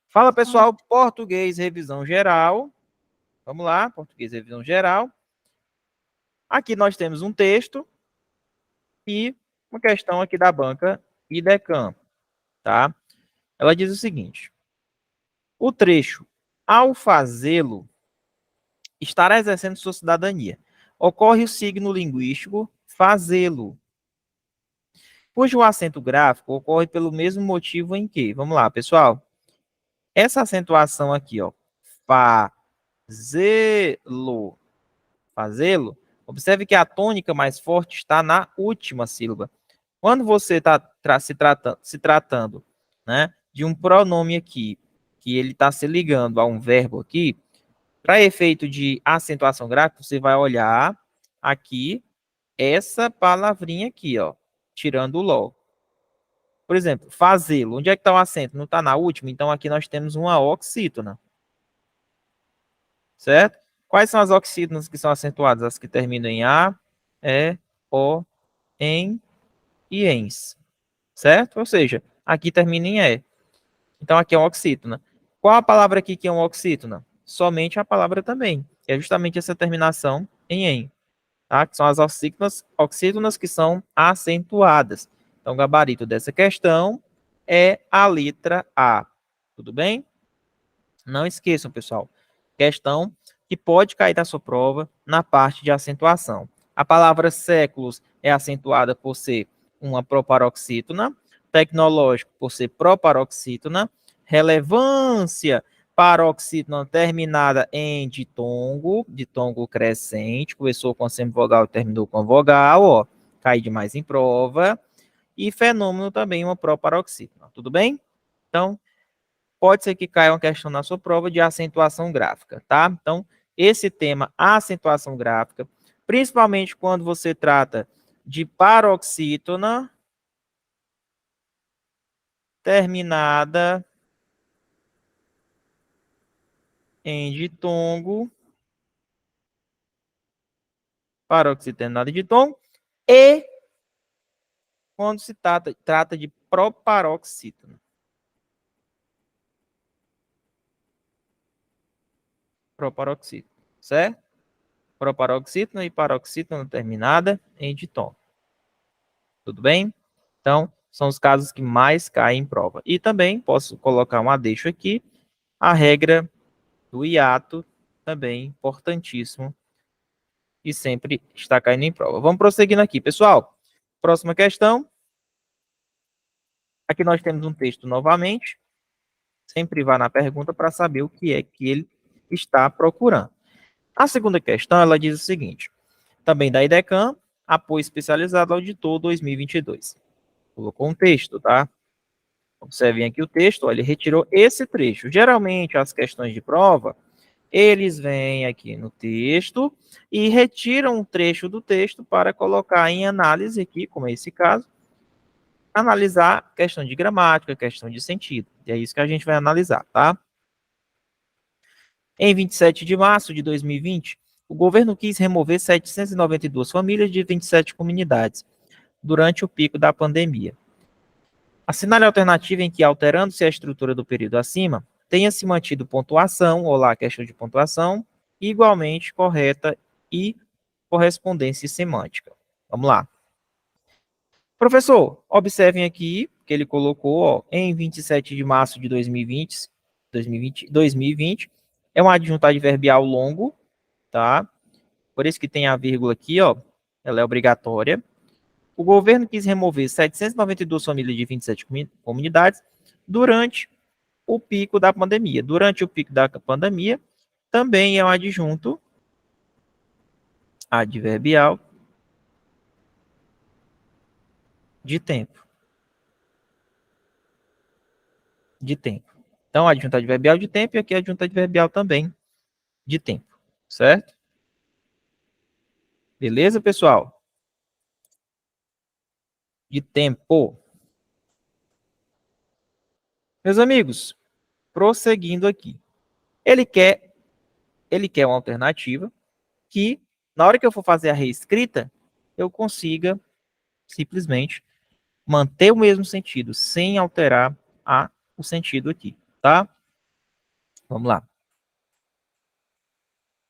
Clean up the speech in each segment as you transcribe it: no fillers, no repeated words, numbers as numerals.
Fala, pessoal, português, revisão geral. Vamos lá, português, revisão geral. Aqui nós temos um texto e uma questão aqui da banca IDECAM, tá? Ela diz o seguinte: o trecho, ao fazê-lo, estará exercendo sua cidadania. Ocorre o signo linguístico fazê-lo, cujo acento gráfico ocorre pelo mesmo motivo em que, vamos lá, pessoal, essa acentuação aqui, ó, fazê-lo, fazê-lo, observe que a tônica mais forte está na última sílaba. Quando você está se tratando, né, de um pronome aqui, que ele está se ligando a um verbo aqui, para efeito de acentuação gráfica, você vai olhar aqui essa palavrinha aqui, ó, tirando o LO. Por exemplo, fazê-lo. Onde é que está o acento? Não está na última? Então, aqui nós temos uma oxítona. Certo? Quais são as oxítonas que são acentuadas? As que terminam em A, E, O, em e ens. Certo? Ou seja, aqui termina em E. Então, aqui é uma oxítona. Qual a palavra aqui que é uma oxítona? Somente a palavra também. É justamente essa terminação em en. Tá? Que são as oxítonas que são acentuadas. Então, o gabarito dessa questão é a letra A. Tudo bem? Não esqueçam, pessoal. Questão que pode cair da sua prova na parte de acentuação. A palavra séculos é acentuada por ser uma proparoxítona, tecnológico por ser proparoxítona, relevância paroxítona terminada em ditongo crescente, começou com semivogal e terminou com vogal, ó, cai demais em prova, e fenômeno também uma proparoxítona, tudo bem? Então, pode ser que caia uma questão na sua prova de acentuação gráfica, tá? Então, esse tema, acentuação gráfica, principalmente quando você trata de paroxítona terminada em ditongo, paroxítona terminada em ditongo, e quando se trata de proparoxítona. Proparoxítona, certo? Proparoxítona e paroxítona terminada em ditongo. Tudo bem? Então, são os casos que mais caem em prova. E também posso colocar um adeixo aqui, a regra do hiato, também importantíssimo, e sempre está caindo em prova. Vamos prosseguindo aqui, pessoal. Próxima questão. Aqui nós temos um texto novamente. Sempre vá na pergunta para saber o que é que ele está procurando. A segunda questão, ela diz o seguinte. Também da IDECAM, apoio especializado auditor 2022. Colocou um texto, tá? Observem aqui o texto, olha, ele retirou esse trecho. Geralmente, as questões de prova, eles vêm aqui no texto e retiram um trecho do texto para colocar em análise aqui, como é esse caso, analisar questão de gramática, questão de sentido. E é isso que a gente vai analisar, tá? Em 27 de março de 2020, o governo quis remover 792 famílias de 27 comunidades durante o pico da pandemia. Assinale a alternativa em que, alterando-se a estrutura do período acima, tenha-se mantido pontuação, ou lá a questão de pontuação, igualmente correta e correspondência semântica. Vamos lá. Professor, observem aqui que ele colocou, ó, em 27 de março de 2020 é um adjunto adverbial longo, tá? Por isso que tem a vírgula aqui, ó, ela é obrigatória. O governo quis remover 792 famílias de 27 comunidades durante o pico da pandemia. Durante o pico da pandemia, também é um adjunto adverbial de tempo. De tempo. Então, adjunto adverbial de tempo e aqui adjunto adverbial também de tempo. Certo? Beleza, pessoal? De tempo. Meus amigos, prosseguindo aqui. Ele quer uma alternativa que, na hora que eu for fazer a reescrita, eu consiga simplesmente manter o mesmo sentido, sem alterar a o sentido aqui, tá? Vamos lá.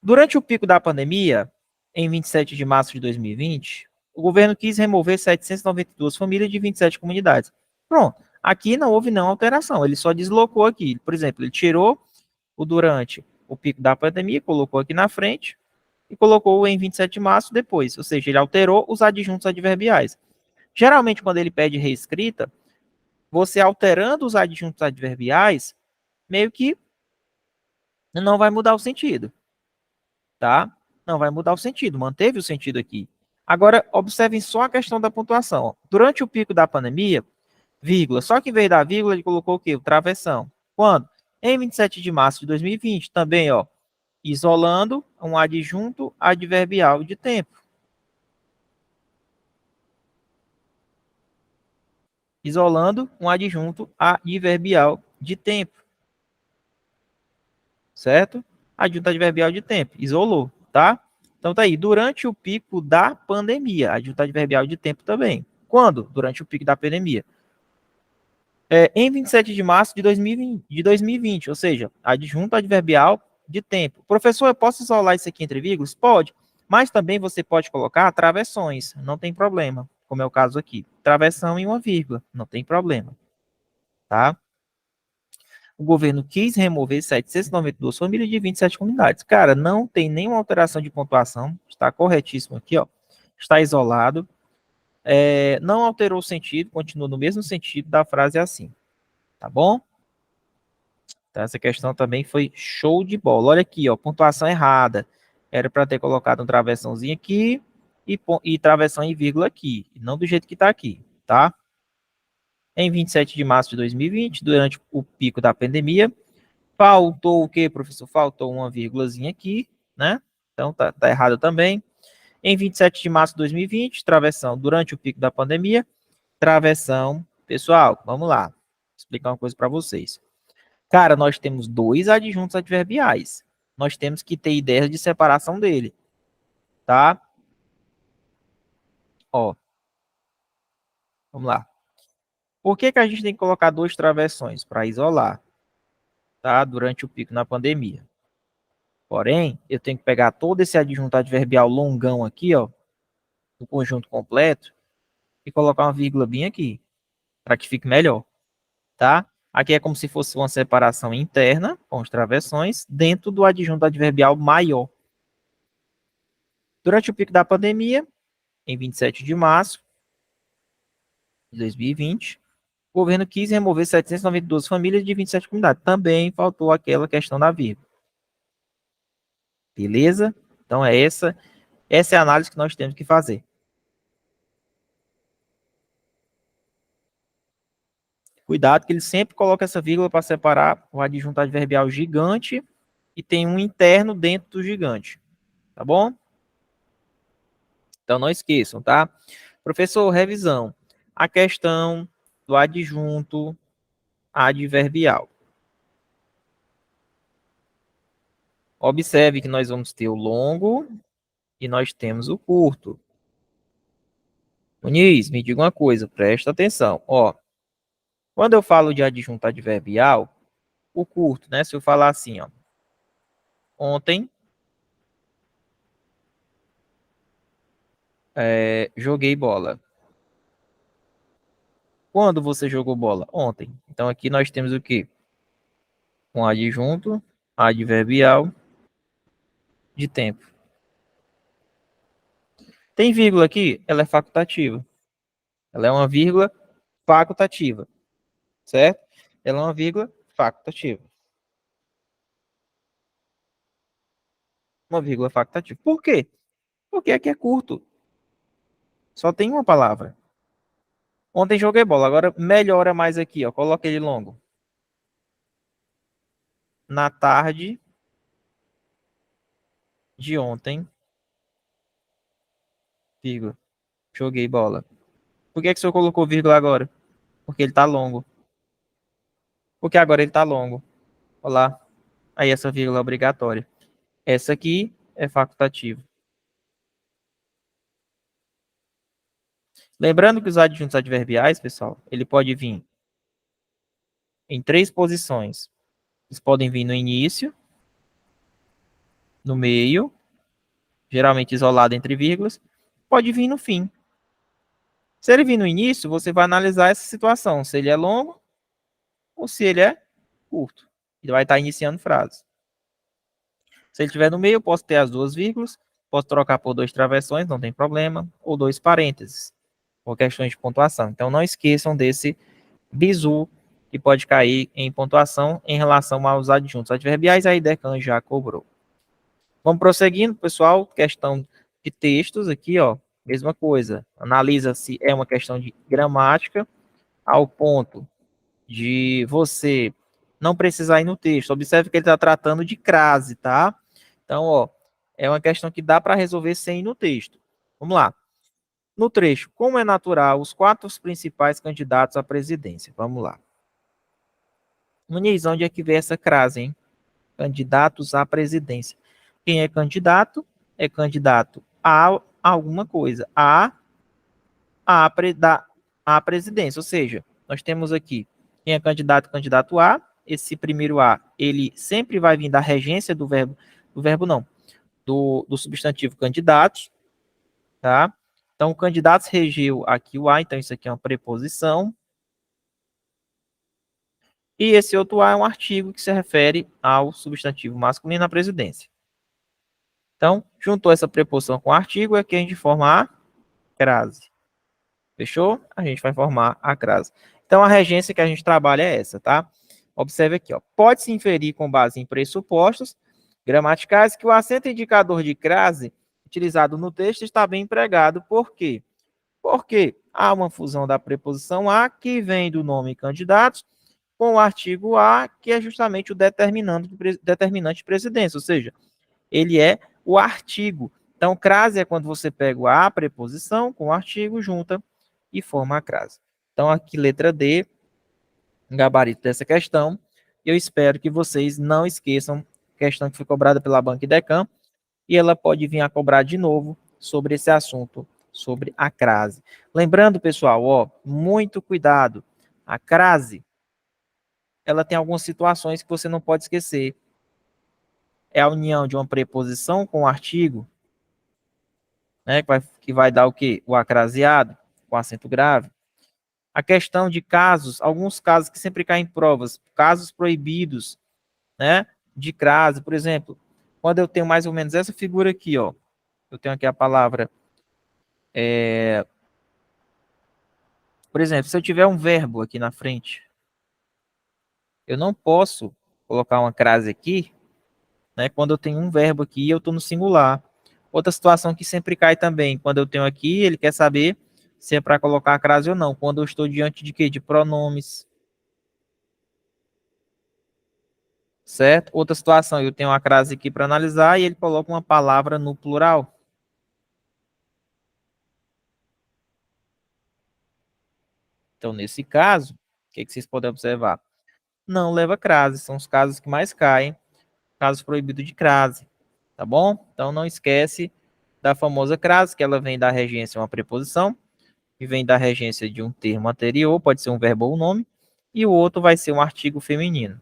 Durante o pico da pandemia, em 27 de março de 2020, o governo quis remover 792 famílias de 27 comunidades. Pronto. Aqui não houve não alteração, ele só deslocou aqui. Por exemplo, ele tirou o durante o pico da pandemia, colocou aqui na frente e colocou o em 27 de março depois. Ou seja, ele alterou os adjuntos adverbiais. Geralmente, quando ele pede reescrita, você alterando os adjuntos adverbiais, meio que não vai mudar o sentido, tá? Não vai mudar o sentido, manteve o sentido aqui. Agora, observem só a questão da pontuação. Durante o pico da pandemia, vírgula, só que em vez da vírgula, ele colocou o quê? O travessão. Quando? Em 27 de março de 2020, também, ó, isolando um adjunto adverbial de tempo. Isolando um adjunto adverbial de tempo. Certo? Adjunto adverbial de tempo. Isolou, tá? Então tá aí. Durante o pico da pandemia. Adjunto adverbial de tempo também. Quando? Durante o pico da pandemia. Em 27 de março de 2020, ou seja, adjunto adverbial de tempo. Professor, eu posso isolar isso aqui entre vírgulas? Pode, mas também você pode colocar travessões, não tem problema, como é o caso aqui. Travessão em uma vírgula, não tem problema, tá? O governo quis remover 792 famílias de 27 comunidades. Cara, não tem nenhuma alteração de pontuação, está corretíssimo aqui, ó. Está isolado, não alterou o sentido, continua no mesmo sentido da frase assim, tá bom? Então, essa questão também foi show de bola. Olha aqui, ó, pontuação errada. Era para ter colocado um travessãozinho aqui e travessão em vírgula aqui, não do jeito que está aqui, tá? Em 27 de março de 2020, durante o pico da pandemia, faltou o quê, professor? Faltou uma vírgulazinha aqui, né? Então tá errado também. Em 27 de março de 2020, travessão durante o pico da pandemia, travessão. Pessoal, vamos lá. Vou explicar uma coisa para vocês. Cara, nós temos dois adjuntos adverbiais. Nós temos que ter ideia de separação dele, tá? Ó, vamos lá. Por que que a gente tem que colocar dois travessões? Para isolar, tá? Durante o pico na pandemia. Porém, eu tenho que pegar todo esse adjunto adverbial longão aqui, ó, do conjunto completo, e colocar uma vírgula bem aqui, para que fique melhor, tá? Aqui é como se fosse uma separação interna, com os travessões, dentro do adjunto adverbial maior. Durante o pico da pandemia, em 27 de março de 2020, o governo quis remover 792 famílias de 27 comunidades. Também faltou aquela questão da vírgula. Beleza? Então essa é a análise que nós temos que fazer. Cuidado que ele sempre coloca essa vírgula para separar o adjunto adverbial gigante e tem um interno dentro do gigante. Tá bom? Então não esqueçam, tá? Professor, revisão. A questão do adjunto adverbial. Observe que nós vamos ter o longo e nós temos o curto. Muniz, me diga uma coisa, presta atenção. Ó, quando eu falo de adjunto adverbial, o curto, né? Se eu falar assim, ó, ontem joguei bola. Quando você jogou bola? Ontem. Então aqui nós temos o quê? Um adjunto adverbial de tempo. Tem vírgula aqui? Ela é facultativa. Ela é uma vírgula facultativa, certo? Ela é uma vírgula facultativa. Uma vírgula facultativa. Por quê? Porque aqui é curto. Só tem uma palavra. Ontem joguei bola. Agora melhora mais aqui, ó. Coloca ele longo. Na tarde de ontem, vírgula, joguei bola. Por que que o senhor colocou vírgula agora? Porque ele tá longo. Porque agora ele tá longo. Olá. Aí essa vírgula é obrigatória. Essa aqui é facultativa. Lembrando que os adjuntos adverbiais, pessoal, ele pode vir em 3 posições. Eles podem vir no início, no meio, geralmente isolado entre vírgulas, pode vir no fim. Se ele vir no início, você vai analisar essa situação, se ele é longo ou se ele é curto. Ele vai estar iniciando frase. Se ele estiver no meio, eu posso ter as 2 vírgulas, posso trocar por 2 travessões, não tem problema, ou 2 parênteses, por questões de pontuação. Então, não esqueçam desse bizu que pode cair em pontuação em relação aos adjuntos adverbiais, a IDECAN já cobrou. Vamos prosseguindo, pessoal, questão de textos aqui, ó, mesma coisa. Analisa se é uma questão de gramática, ao ponto de você não precisar ir no texto. Observe que ele está tratando de crase, tá? Então, ó, é uma questão que dá para resolver sem ir no texto. Vamos lá. No trecho, como é natural, os 4 principais candidatos à presidência. Vamos lá. Muniz, onde é que vem essa crase, hein? Candidatos à presidência. Quem é candidato a alguma coisa, a presidência. Ou seja, nós temos aqui quem é candidato, candidato a. Esse primeiro a, ele sempre vai vir da regência do verbo não, do substantivo candidatos, tá? Então, o candidato regeu aqui o a, então isso aqui é uma preposição. E esse outro a é um artigo que se refere ao substantivo masculino na presidência. Então, juntou essa preposição com o artigo, é que a gente forma a crase. Fechou? A gente vai formar a crase. Então, a regência que a gente trabalha é essa, tá? Observe aqui, ó. Pode-se inferir com base em pressupostos gramaticais que o acento indicador de crase utilizado no texto está bem empregado. Por quê? Porque há uma fusão da preposição a, que vem do nome candidatos, com o artigo a, que é justamente o determinante de precedência, ou seja, ele é o artigo. Então, crase é quando você pega a preposição com o artigo, junta e forma a crase. Então, aqui, letra D, gabarito dessa questão. Eu espero que vocês não esqueçam a questão que foi cobrada pela Banca Idecam, e ela pode vir a cobrar de novo sobre esse assunto, sobre a crase. Lembrando, pessoal, ó, muito cuidado. A crase, ela tem algumas situações que você não pode esquecer. É a união de uma preposição com o artigo, né, que vai dar o quê? O acraseado, com acento grave. A questão de casos, alguns casos que sempre caem em provas, casos proibidos, né, de crase, por exemplo, quando eu tenho mais ou menos essa figura aqui, ó, eu tenho aqui a palavra, por exemplo, se eu tiver um verbo aqui na frente, eu não posso colocar uma crase aqui, né, quando eu tenho um verbo aqui e eu estou no singular. Outra situação que sempre cai também, quando eu tenho aqui, ele quer saber se é para colocar a crase ou não. Quando eu estou diante de quê? De pronomes. Certo? Outra situação, eu tenho uma crase aqui para analisar e ele coloca uma palavra no plural. Então, nesse caso, o que vocês podem observar? Não leva crase, são os casos que mais caem, casos proibidos de crase, tá bom? Então, não esquece da famosa crase, que ela vem da regência uma preposição, que vem da regência de um termo anterior, pode ser um verbo ou um nome, e o outro vai ser um artigo feminino.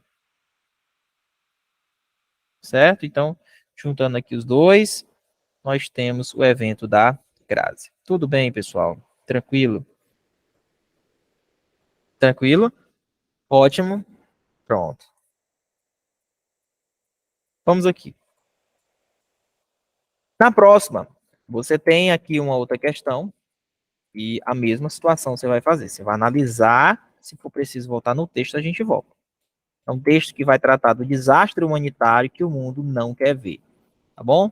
Certo? Então, juntando aqui os dois, nós temos o evento da crase. Tudo bem, pessoal? Tranquilo? Tranquilo? Ótimo. Pronto. Vamos aqui. Na próxima, você tem aqui uma outra questão e a mesma situação você vai fazer. Você vai analisar, se for preciso voltar no texto, a gente volta. É um texto que vai tratar do desastre humanitário que o mundo não quer ver. Tá bom?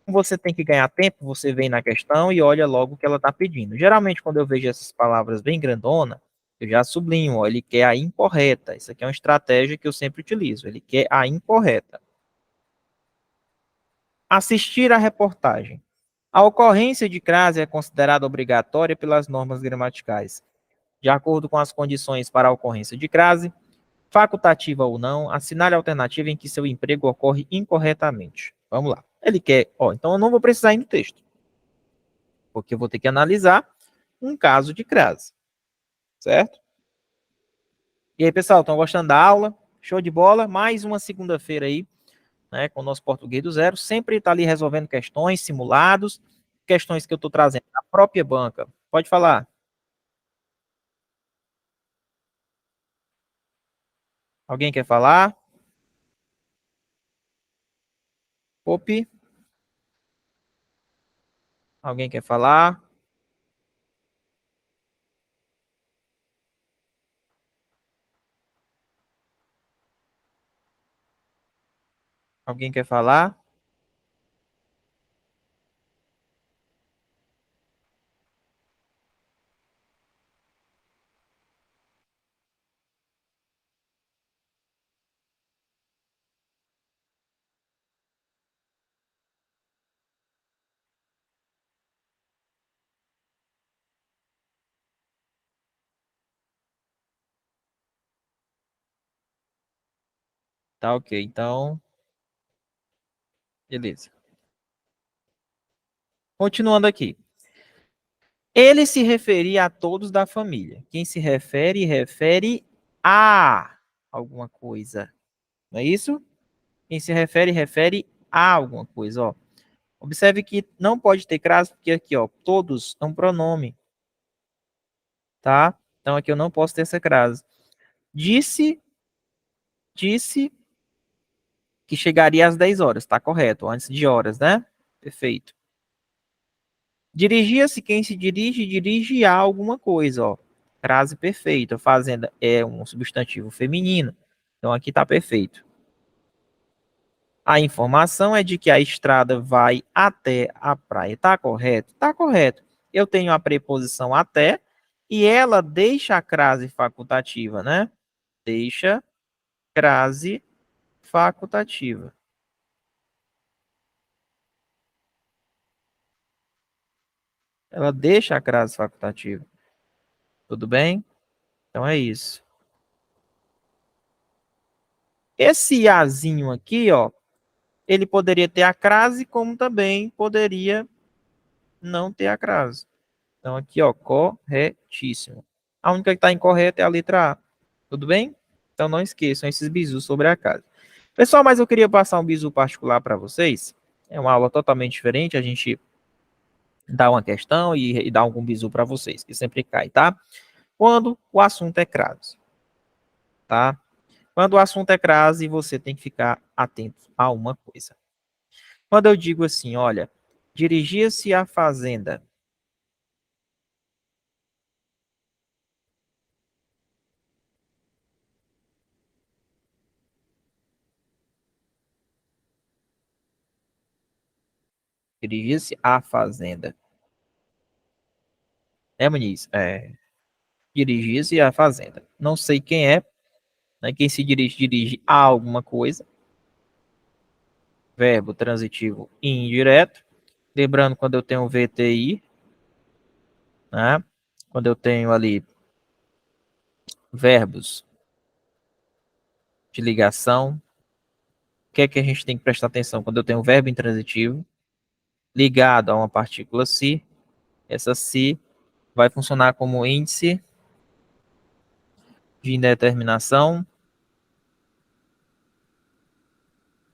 Você tem que ganhar tempo, você vem na questão e olha logo o que ela está pedindo. Geralmente, quando eu vejo essas palavras bem grandona, eu já sublinho, ó, ele quer a incorreta. Isso aqui é uma estratégia que eu sempre utilizo. Ele quer a incorreta. Assistir à reportagem. A ocorrência de crase é considerada obrigatória pelas normas gramaticais. De acordo com as condições para a ocorrência de crase, facultativa ou não, assinale a alternativa em que seu emprego ocorre incorretamente. Vamos lá. Ele quer, ó, então eu não vou precisar ir no texto, porque eu vou ter que analisar um caso de crase, certo? E aí, pessoal, estão gostando da aula? Show de bola? Mais uma segunda-feira aí, né, com o nosso Português do Zero. Sempre está ali resolvendo questões, simulados, questões que eu estou trazendo da própria banca. Pode falar. Alguém quer falar? Opi, alguém quer falar? Alguém quer falar? Tá ok, então, beleza. Continuando aqui. Ele se referia a todos da família. Quem se refere, refere a alguma coisa. Não é isso? Quem se refere, refere a alguma coisa, ó. Observe que não pode ter crase, porque aqui, ó, todos é um pronome, tá? Então aqui eu não posso ter essa crase. Disse que chegaria às 10 horas, tá correto, antes de horas, né? Perfeito. Dirigia-se, quem se dirige, dirige a alguma coisa, ó. Crase perfeita. Fazenda é um substantivo feminino. Então aqui tá perfeito. A informação é de que a estrada vai até a praia. Tá correto? Tá correto. Eu tenho a preposição até e ela deixa a crase facultativa, né? Deixa crase facultativa. Ela deixa a crase facultativa. Tudo bem? Então é isso. Esse azinho aqui, ó, ele poderia ter a crase, como também poderia não ter a crase. Então aqui, ó, corretíssimo. A única que está incorreta é a letra A. Tudo bem? Então não esqueçam esses bizus sobre a casa. Pessoal, mas eu queria passar um bizu particular para vocês. É uma aula totalmente diferente. A gente dá uma questão e dá algum bizu para vocês, que sempre cai, tá? Quando o assunto é crase, tá? Quando o assunto é crase, você tem que ficar atento a uma coisa. Quando eu digo assim, olha, dirigia-se à fazenda. Dirigia-se à fazenda. É, Muniz? É. Dirigia-se à fazenda. Não sei quem é, né? Quem se dirige, dirige a alguma coisa. Verbo transitivo indireto. Lembrando, quando eu tenho VTI, né? Quando eu tenho ali verbos de ligação, o que é que a gente tem que prestar atenção? Quando eu tenho verbo intransitivo ligado a uma partícula se, essa se vai funcionar como índice de indeterminação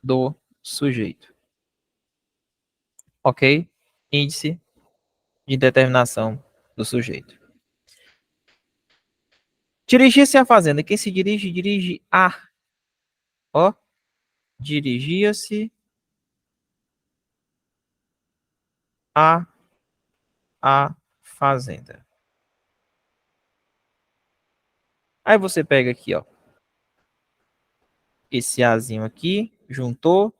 do sujeito. Ok? Índice de determinação do sujeito. Dirigir-se à fazenda. Quem se dirige, dirige a. Ó, dirigia-se a fazenda. Aí você pega aqui, ó, esse azinho aqui, juntou,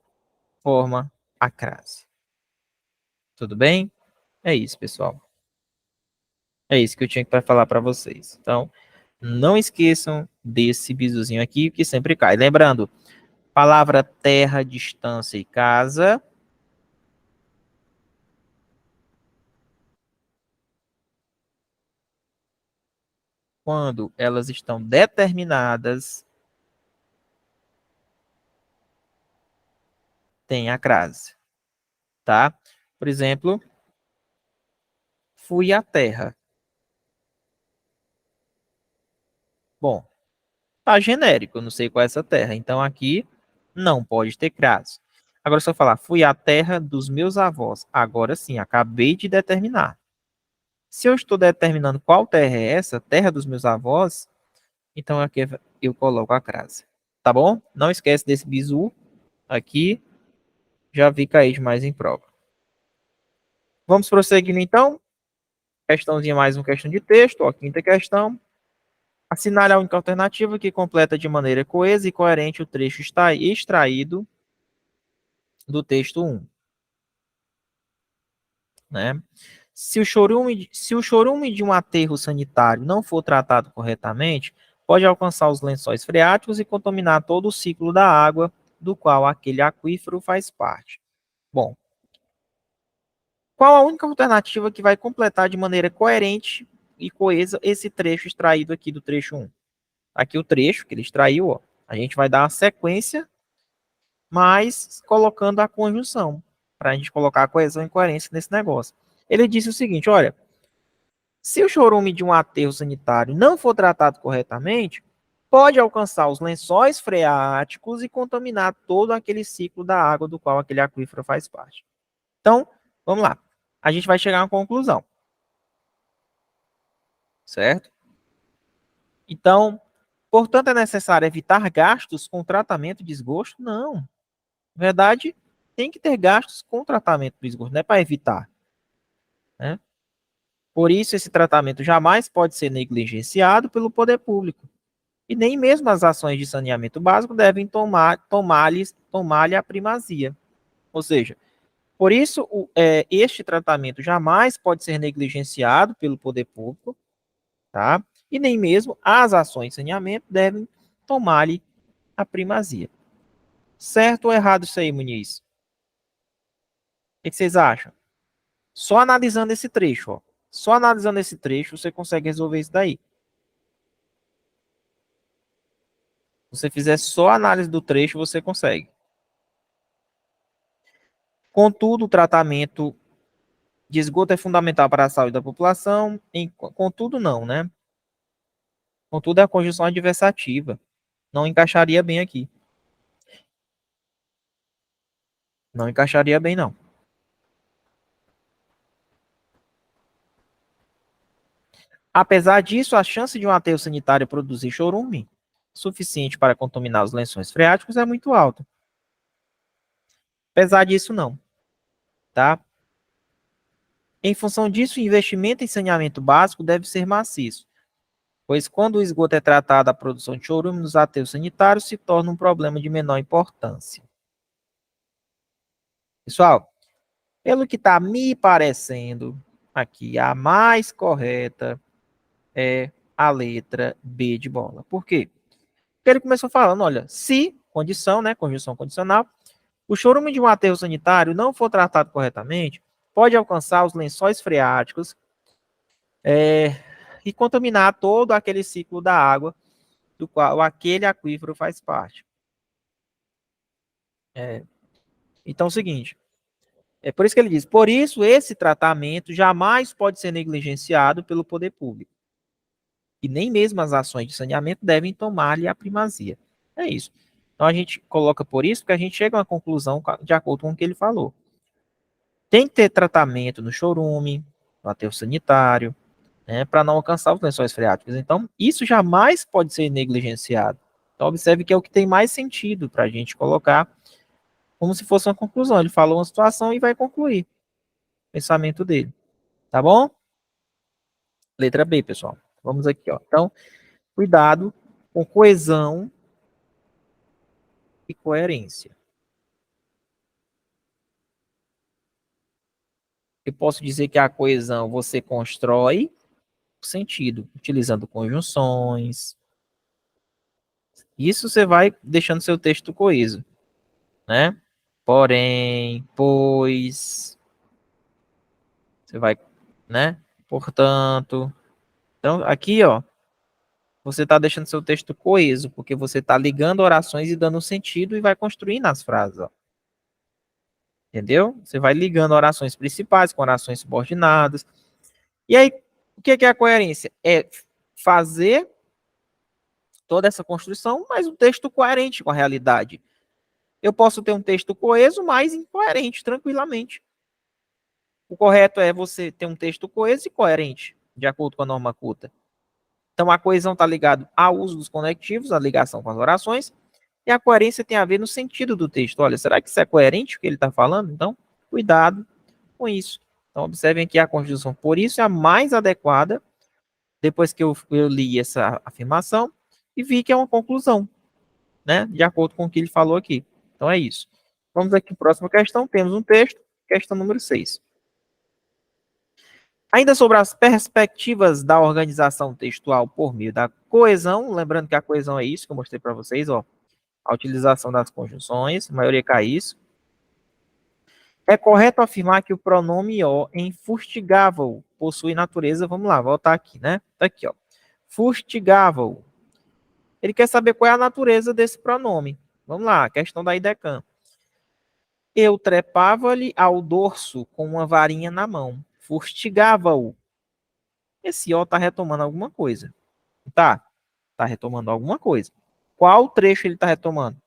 forma a crase. Tudo bem? É isso, pessoal. É isso que eu tinha que falar para vocês. Então, não esqueçam desse bizuzinho aqui que sempre cai. Lembrando, palavra terra, distância e casa. Quando elas estão determinadas, tem a crase, tá? Por exemplo, fui à terra. Bom, Tá genérico, eu não sei qual é essa terra. Então aqui não pode ter crase. Agora, se eu falar, fui à terra dos meus avós. Agora sim, acabei de determinar. Se eu estou determinando qual terra é essa, terra dos meus avós, então aqui eu coloco a crase. Tá bom? Não esquece desse bizu aqui. Já vi cair demais em prova. Vamos prosseguindo então. Questãozinha mais uma questão de texto. Ó, quinta questão. Assinale a única alternativa que completa de maneira coesa e coerente o trecho está extraído do texto 1, né? Se o chorume de um aterro sanitário não for tratado corretamente, pode alcançar os lençóis freáticos e contaminar todo o ciclo da água do qual aquele aquífero faz parte. Bom, qual a única alternativa que vai completar de maneira coerente e coesa esse trecho extraído aqui do trecho 1? Aqui o trecho que ele extraiu, ó, a gente vai dar uma sequência, mas colocando a conjunção, para a gente colocar a coesão e coerência nesse negócio. Ele disse o seguinte, olha, se o chorume de um aterro sanitário não for tratado corretamente, pode alcançar os lençóis freáticos e contaminar todo aquele ciclo da água do qual aquele aquífero faz parte. Então, vamos lá. A gente vai chegar a uma conclusão. Certo? Então, portanto, é necessário evitar gastos com tratamento de esgoto? Não. Na verdade, tem que ter gastos com tratamento do esgoto, não é para evitar. Né? Por isso, esse tratamento jamais pode ser negligenciado pelo poder público. E nem mesmo as ações de saneamento básico devem tomar-lhe a primazia. Ou seja, por isso, este tratamento jamais pode ser negligenciado pelo poder público, tá? E nem mesmo as ações de saneamento devem tomar-lhe a primazia. Certo ou errado isso aí, Muniz? O que vocês acham? Só analisando esse trecho, ó. Só analisando esse trecho, você consegue resolver isso daí. Se você fizer só a análise do trecho, você consegue. Contudo, o tratamento de esgoto é fundamental para a saúde da população. Contudo, não, né? Contudo, é a conjunção adversativa. Não encaixaria bem aqui. Não encaixaria bem, não. Apesar disso, a chance de um aterro sanitário produzir chorume suficiente para contaminar os lençóis freáticos é muito alta. Apesar disso, não. Tá? Em função disso, o investimento em saneamento básico deve ser maciço, pois quando o esgoto é tratado, a produção de chorume nos aterros sanitários se torna um problema de menor importância. Pessoal, pelo que está me parecendo aqui, a mais correta é a letra B de bola. Por quê? Porque ele começou falando, olha, se, condição, né, conjunção condicional, o chorume de um aterro sanitário não for tratado corretamente, pode alcançar os lençóis freáticos e contaminar todo aquele ciclo da água do qual aquele aquífero faz parte. Então, é o seguinte, é por isso que ele diz, por isso esse tratamento jamais pode ser negligenciado pelo poder público. E nem mesmo as ações de saneamento devem tomar-lhe a primazia. É isso. Então a gente coloca por isso, porque a gente chega a uma conclusão de acordo com o que ele falou. Tem que ter tratamento no chorume, no aterro sanitário, né, para não alcançar os lençóis freáticos. Então, isso jamais pode ser negligenciado. Então, observe que é o que tem mais sentido para a gente colocar como se fosse uma conclusão. Ele falou uma situação e vai concluir o pensamento dele. Tá bom? Letra B, pessoal. Vamos aqui, ó. Então, cuidado com coesão e coerência. Eu posso dizer que a coesão você constrói o sentido, utilizando conjunções. Isso você vai deixando seu texto coeso, né? Porém, pois, você vai, né? Portanto. Então, aqui, ó, você está deixando seu texto coeso, porque você está ligando orações e dando sentido e vai construindo as frases, ó. Entendeu? Você vai ligando orações principais com orações subordinadas. E aí, o que é a coerência? É fazer toda essa construção, mas um texto coerente com a realidade. Eu posso ter um texto coeso, mas incoerente, tranquilamente. O correto é você ter um texto coeso e coerente, de acordo com a norma culta. Então, a coesão está ligada ao uso dos conectivos, a ligação com as orações, e a coerência tem a ver no sentido do texto. Olha, será que isso é coerente o que ele está falando? Então, cuidado com isso. Então, observem aqui a conjunção. Por isso, é a mais adequada, depois que eu li essa afirmação, e vi que é uma conclusão, né? De acordo com o que ele falou aqui. Então, é isso. Vamos aqui para a próxima questão. Temos um texto, questão número 6. Ainda sobre as perspectivas da organização textual por meio da coesão, lembrando que a coesão é isso que eu mostrei para vocês, ó, a utilização das conjunções, a maioria cai isso. É correto afirmar que o pronome o em fustigável possui natureza, vamos lá, voltar aqui, né? Tá aqui, ó. Fustigável. Ele quer saber qual é a natureza desse pronome. Vamos lá, questão da IDECAM. Eu trepava-lhe ao dorso com uma varinha na mão. Fustigava-o. Esse O está retomando alguma coisa. Tá? Está retomando alguma coisa. Qual trecho ele está retomando?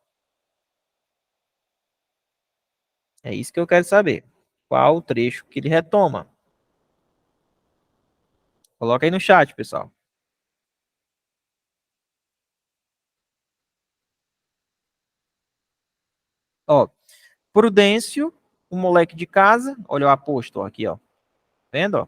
É isso que eu quero saber. Qual o trecho que ele retoma? Coloca aí no chat, pessoal. Ó, Prudêncio, o moleque de casa, olha o aposto ó, aqui, ó. Vendo, ó?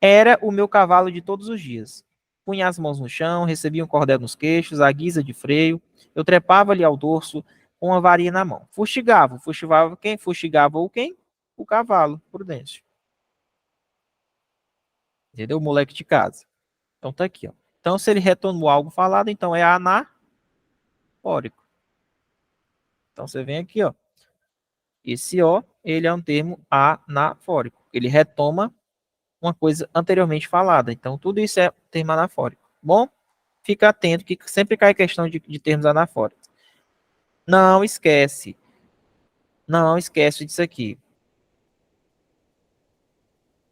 Era o meu cavalo de todos os dias. Punha as mãos no chão, recebia um cordel nos queixos, a guisa de freio. Eu trepava-lhe ao dorso com uma varinha na mão. Fustigava quem? Fustigava o quem? O cavalo, Prudêncio. Entendeu? O moleque de casa. Então tá aqui, ó. Então, se ele retornou algo falado, então é anafórico. Então você vem aqui, ó. Esse O, ele é um termo anafórico. Ele retoma uma coisa anteriormente falada. Então, tudo isso é termo anafórico. Bom, fica atento que sempre cai questão de termos anafóricos. Não esquece. Não esquece disso aqui.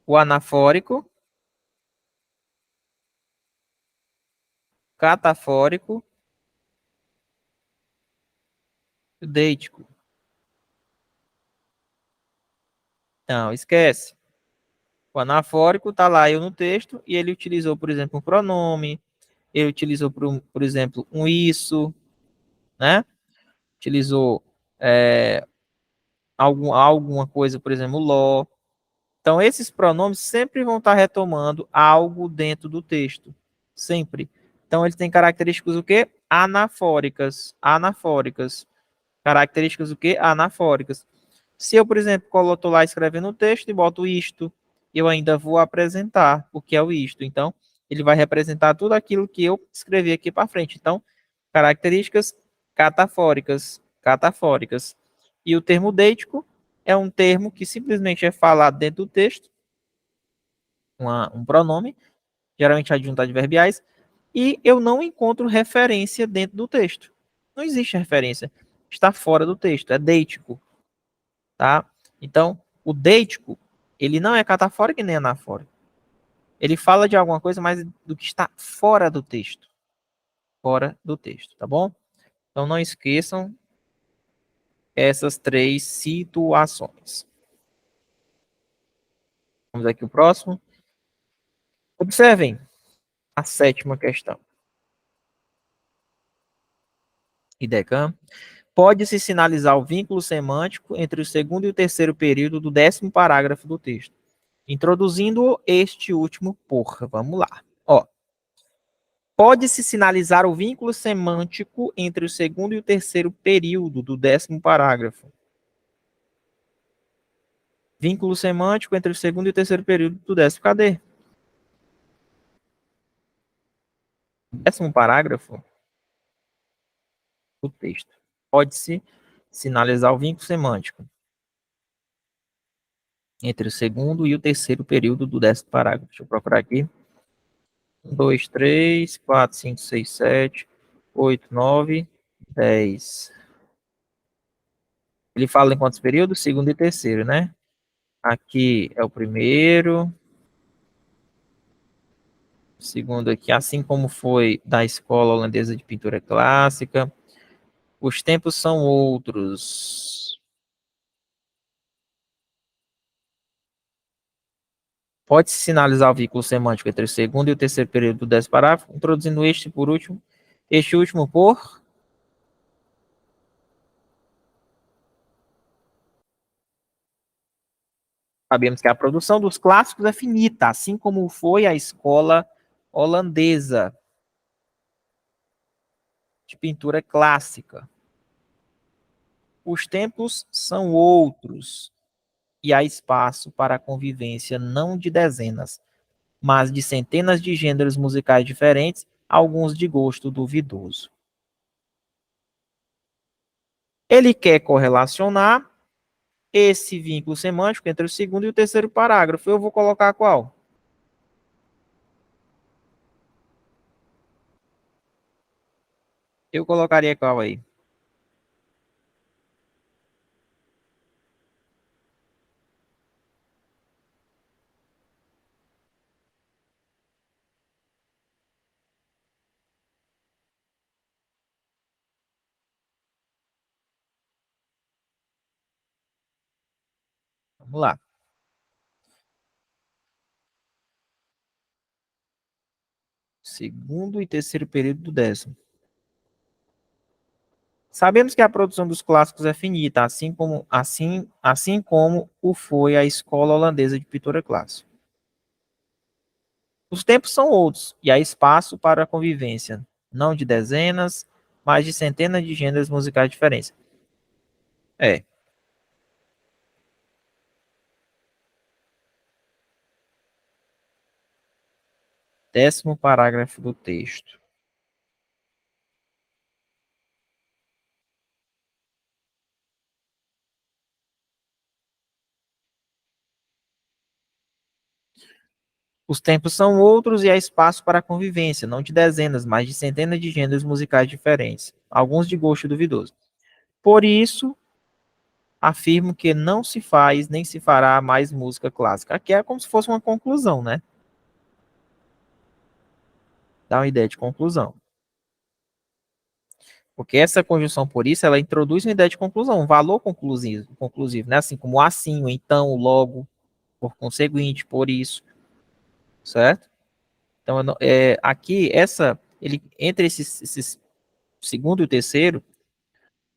O anafórico, catafórico, o deítico. Não, esquece. O anafórico está lá eu no texto e ele utilizou, por exemplo, um pronome, ele utilizou, por exemplo, um isso, né? Utilizou alguma coisa, por exemplo, ló. Então, esses pronomes sempre vão estar retomando algo dentro do texto. Sempre. Então, eles têm características o quê? Anafóricas. Anafóricas. Características o quê? Anafóricas. Se eu, por exemplo, coloco lá escrevendo o texto e boto isto, eu ainda vou apresentar o que é o isto. Então, ele vai representar tudo aquilo que eu escrevi aqui para frente. Então, características catafóricas. Catafóricas. E o termo deítico é um termo que simplesmente é falado dentro do texto, um pronome, geralmente adjunto adverbiais, e eu não encontro referência dentro do texto. Não existe referência. Está fora do texto, é deítico, tá? Então, o deítico, ele não é catafórico e nem anafórico. Ele fala de alguma coisa, mas do que está fora do texto. Fora do texto, tá bom? Então, não esqueçam essas três situações. Vamos aqui o próximo. Observem a sétima questão. IDECAM. Pode-se sinalizar o vínculo semântico entre o segundo e o terceiro período do 10º parágrafo do texto, introduzindo este último por. Vamos lá. Ó, pode-se sinalizar o vínculo semântico entre o segundo e o terceiro período do 10º parágrafo. Vínculo semântico entre o segundo e o terceiro período do 10º. Cadê? 10º parágrafo do texto. Pode-se sinalizar o vínculo semântico entre o segundo e o terceiro período do 10º parágrafo. Deixa eu procurar aqui. 1, 2, 3, 4, 5, 6, 7, 8, 9, 10. Ele fala em quantos períodos? Segundo e terceiro, né? Aqui é o primeiro, Segundo aqui, assim como foi da Escola Holandesa de Pintura Clássica, os tempos são outros. Pode-se sinalizar o vínculo semântico entre o segundo e o terceiro período do 10º parágrafo, introduzindo este por último, este último por. Sabemos que a produção dos clássicos é finita, assim como foi a escola holandesa de pintura clássica. Os tempos são outros e há espaço para a convivência não de dezenas, mas de centenas de gêneros musicais diferentes, alguns de gosto duvidoso. Ele quer correlacionar esse vínculo semântico entre o segundo e o terceiro parágrafo. Eu vou colocar qual? Eu colocaria qual aí? Vamos lá. Segundo e terceiro período do 10º. Sabemos que a produção dos clássicos é finita, assim como o foi a escola holandesa de pintura clássica. Os tempos são outros e há espaço para a convivência, não de dezenas, mas de centenas de gêneros musicais diferentes. É, 10º parágrafo do texto. Os tempos são outros e há espaço para a convivência, não de dezenas, mas de centenas de gêneros musicais diferentes, alguns de gosto duvidoso. Por isso, afirmo que não se faz nem se fará mais música clássica. Aqui é como se fosse uma conclusão, né? Dá uma ideia de conclusão. Porque essa conjunção por isso, ela introduz uma ideia de conclusão, um valor conclusivo, né? Assim como assim, o então, o logo, por conseguinte, por isso, certo? Então, aqui, entre esses segundo e o terceiro,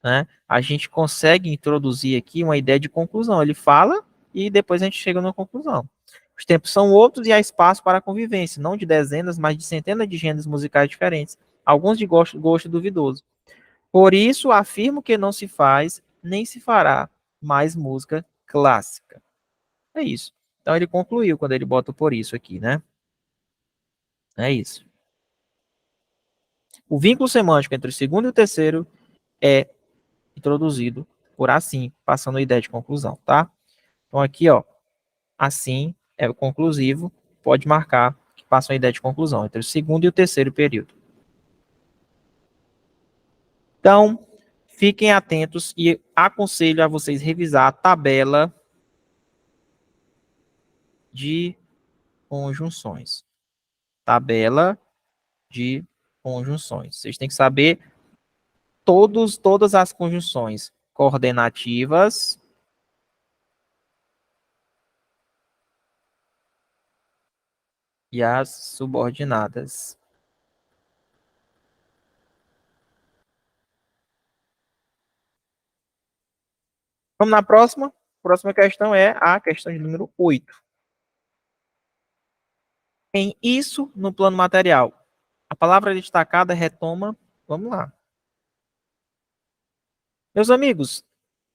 né, a gente consegue introduzir aqui uma ideia de conclusão. Ele fala e depois a gente chega numa conclusão. Os tempos são outros e há espaço para a convivência, não de dezenas, mas de centenas de gêneros musicais diferentes, alguns de gosto duvidoso. Por isso, afirmo que não se faz nem se fará mais música clássica. É isso. Então, ele concluiu quando ele bota o por isso aqui, né? É isso. O vínculo semântico entre o segundo e o terceiro é introduzido por assim, passando a ideia de conclusão, tá? Então, aqui, ó, assim é o conclusivo, pode marcar que passa uma ideia de conclusão entre o segundo e o terceiro período. Então, fiquem atentos e aconselho a vocês revisar a tabela de conjunções. Tabela de conjunções. Vocês têm que saber todas as conjunções coordenativas e as subordinadas. Vamos na próxima. Próxima questão é a questão de número 8. Em isso no plano material. A palavra destacada retoma. Vamos lá. Meus amigos,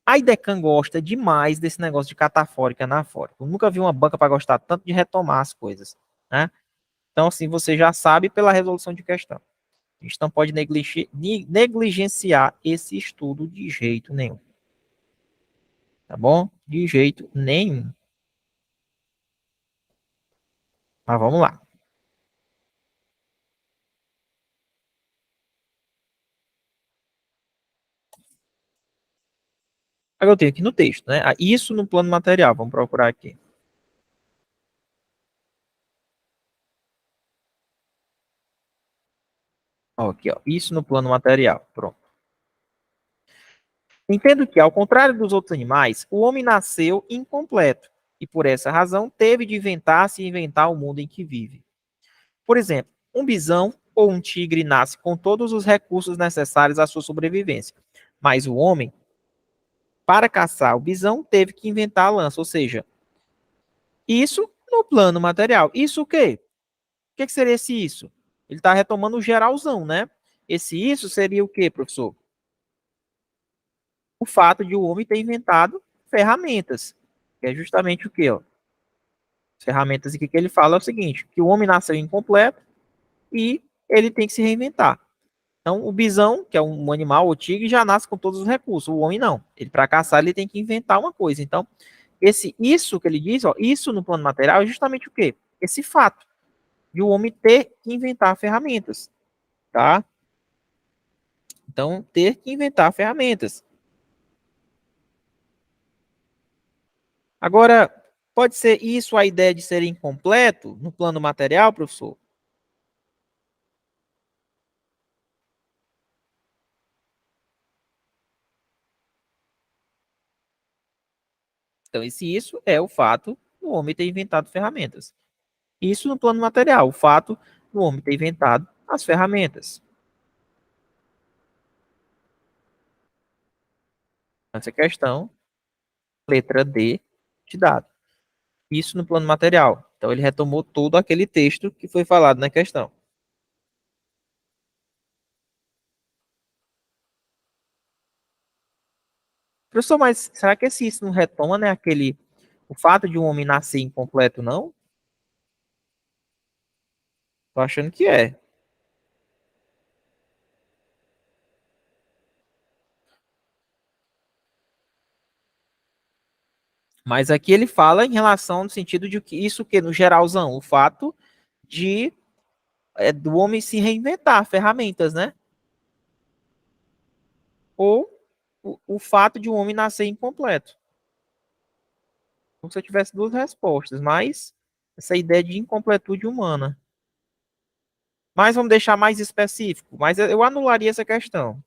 a IDECAN gosta demais desse negócio de catafórica e anafórica. Eu nunca vi uma banca para gostar tanto de retomar as coisas, né? Então, assim, você já sabe pela resolução de questão. A gente não pode negligenciar esse estudo de jeito nenhum. Tá bom? De jeito nenhum. Mas vamos lá. Agora eu tenho aqui no texto, né? Isso no plano material. Vamos procurar aqui. Ó, aqui, ó, isso no plano material. Pronto. Entendo que, ao contrário dos outros animais, o homem nasceu incompleto e, por essa razão, teve de inventar-se e inventar o mundo em que vive. Por exemplo, um bisão ou um tigre nasce com todos os recursos necessários à sua sobrevivência, mas o homem, para caçar o bisão, teve que inventar a lança, ou seja, isso no plano material. Isso o quê? O que seria esse isso? Ele está retomando o geralzão, né? Esse isso seria o quê, professor? O fato de o homem ter inventado ferramentas, que é justamente o quê? Ó? As ferramentas aqui que ele fala é o seguinte, que o homem nasceu incompleto e ele tem que se reinventar. Então, o bisão, que é um animal, o tigre, já nasce com todos os recursos. O homem não. Ele, para caçar, ele tem que inventar uma coisa. Então, esse isso que ele diz, ó, isso no plano material é justamente o quê? Esse fato de o homem ter que inventar ferramentas, tá? Então, ter que inventar ferramentas. Agora, pode ser isso a ideia de ser incompleto no plano material, professor? Então, esse isso é o fato do homem ter inventado ferramentas. Isso no plano material, o fato do homem ter inventado as ferramentas. Essa questão, letra D de dado. Isso no plano material. Então, ele retomou todo aquele texto que foi falado na questão. Professor, mas será que esse isso não retoma, né, aquele, o fato de um homem nascer incompleto, não? Tô achando que é. Mas aqui ele fala em relação no sentido de que isso que no geralzão, o fato de do homem se reinventar ferramentas, né? Ou o fato de um homem nascer incompleto. Como se eu tivesse duas respostas, mas essa ideia de incompletude humana. Mas vamos deixar mais específico. Mas eu anularia essa questão.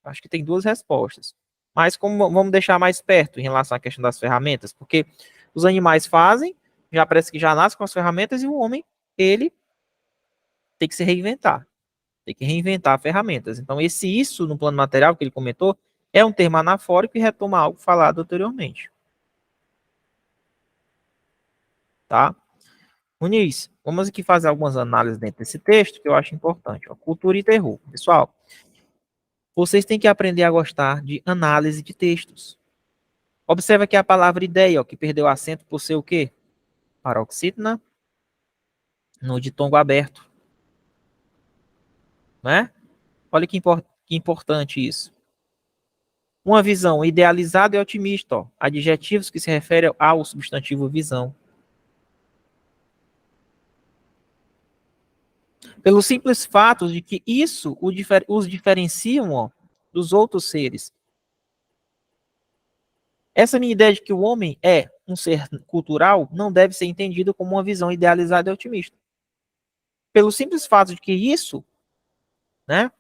Acho que tem duas respostas. Mas como vamos deixar mais perto em relação à questão das ferramentas, porque os animais fazem, já parece que já nasce com as ferramentas e o homem, ele tem que se reinventar. Tem que reinventar ferramentas. Então, esse isso no plano material que ele comentou é um termo anafórico e retoma algo falado anteriormente. Tá? Muniz, vamos aqui fazer algumas análises dentro desse texto que eu acho importante. Ó. Cultura e terror. Pessoal, vocês têm que aprender a gostar de análise de textos. Observa aqui a palavra ideia, ó, que perdeu acento por ser o quê? Paroxítona no ditongo aberto, né? Olha que importante isso. Uma visão idealizada e otimista, ó, adjetivos que se referem ao substantivo visão. Pelo simples fato de que isso os diferenciam, ó, dos outros seres. Essa minha ideia de que o homem é um ser cultural não deve ser entendido como uma visão idealizada e otimista. Pelo simples fato de que isso, né,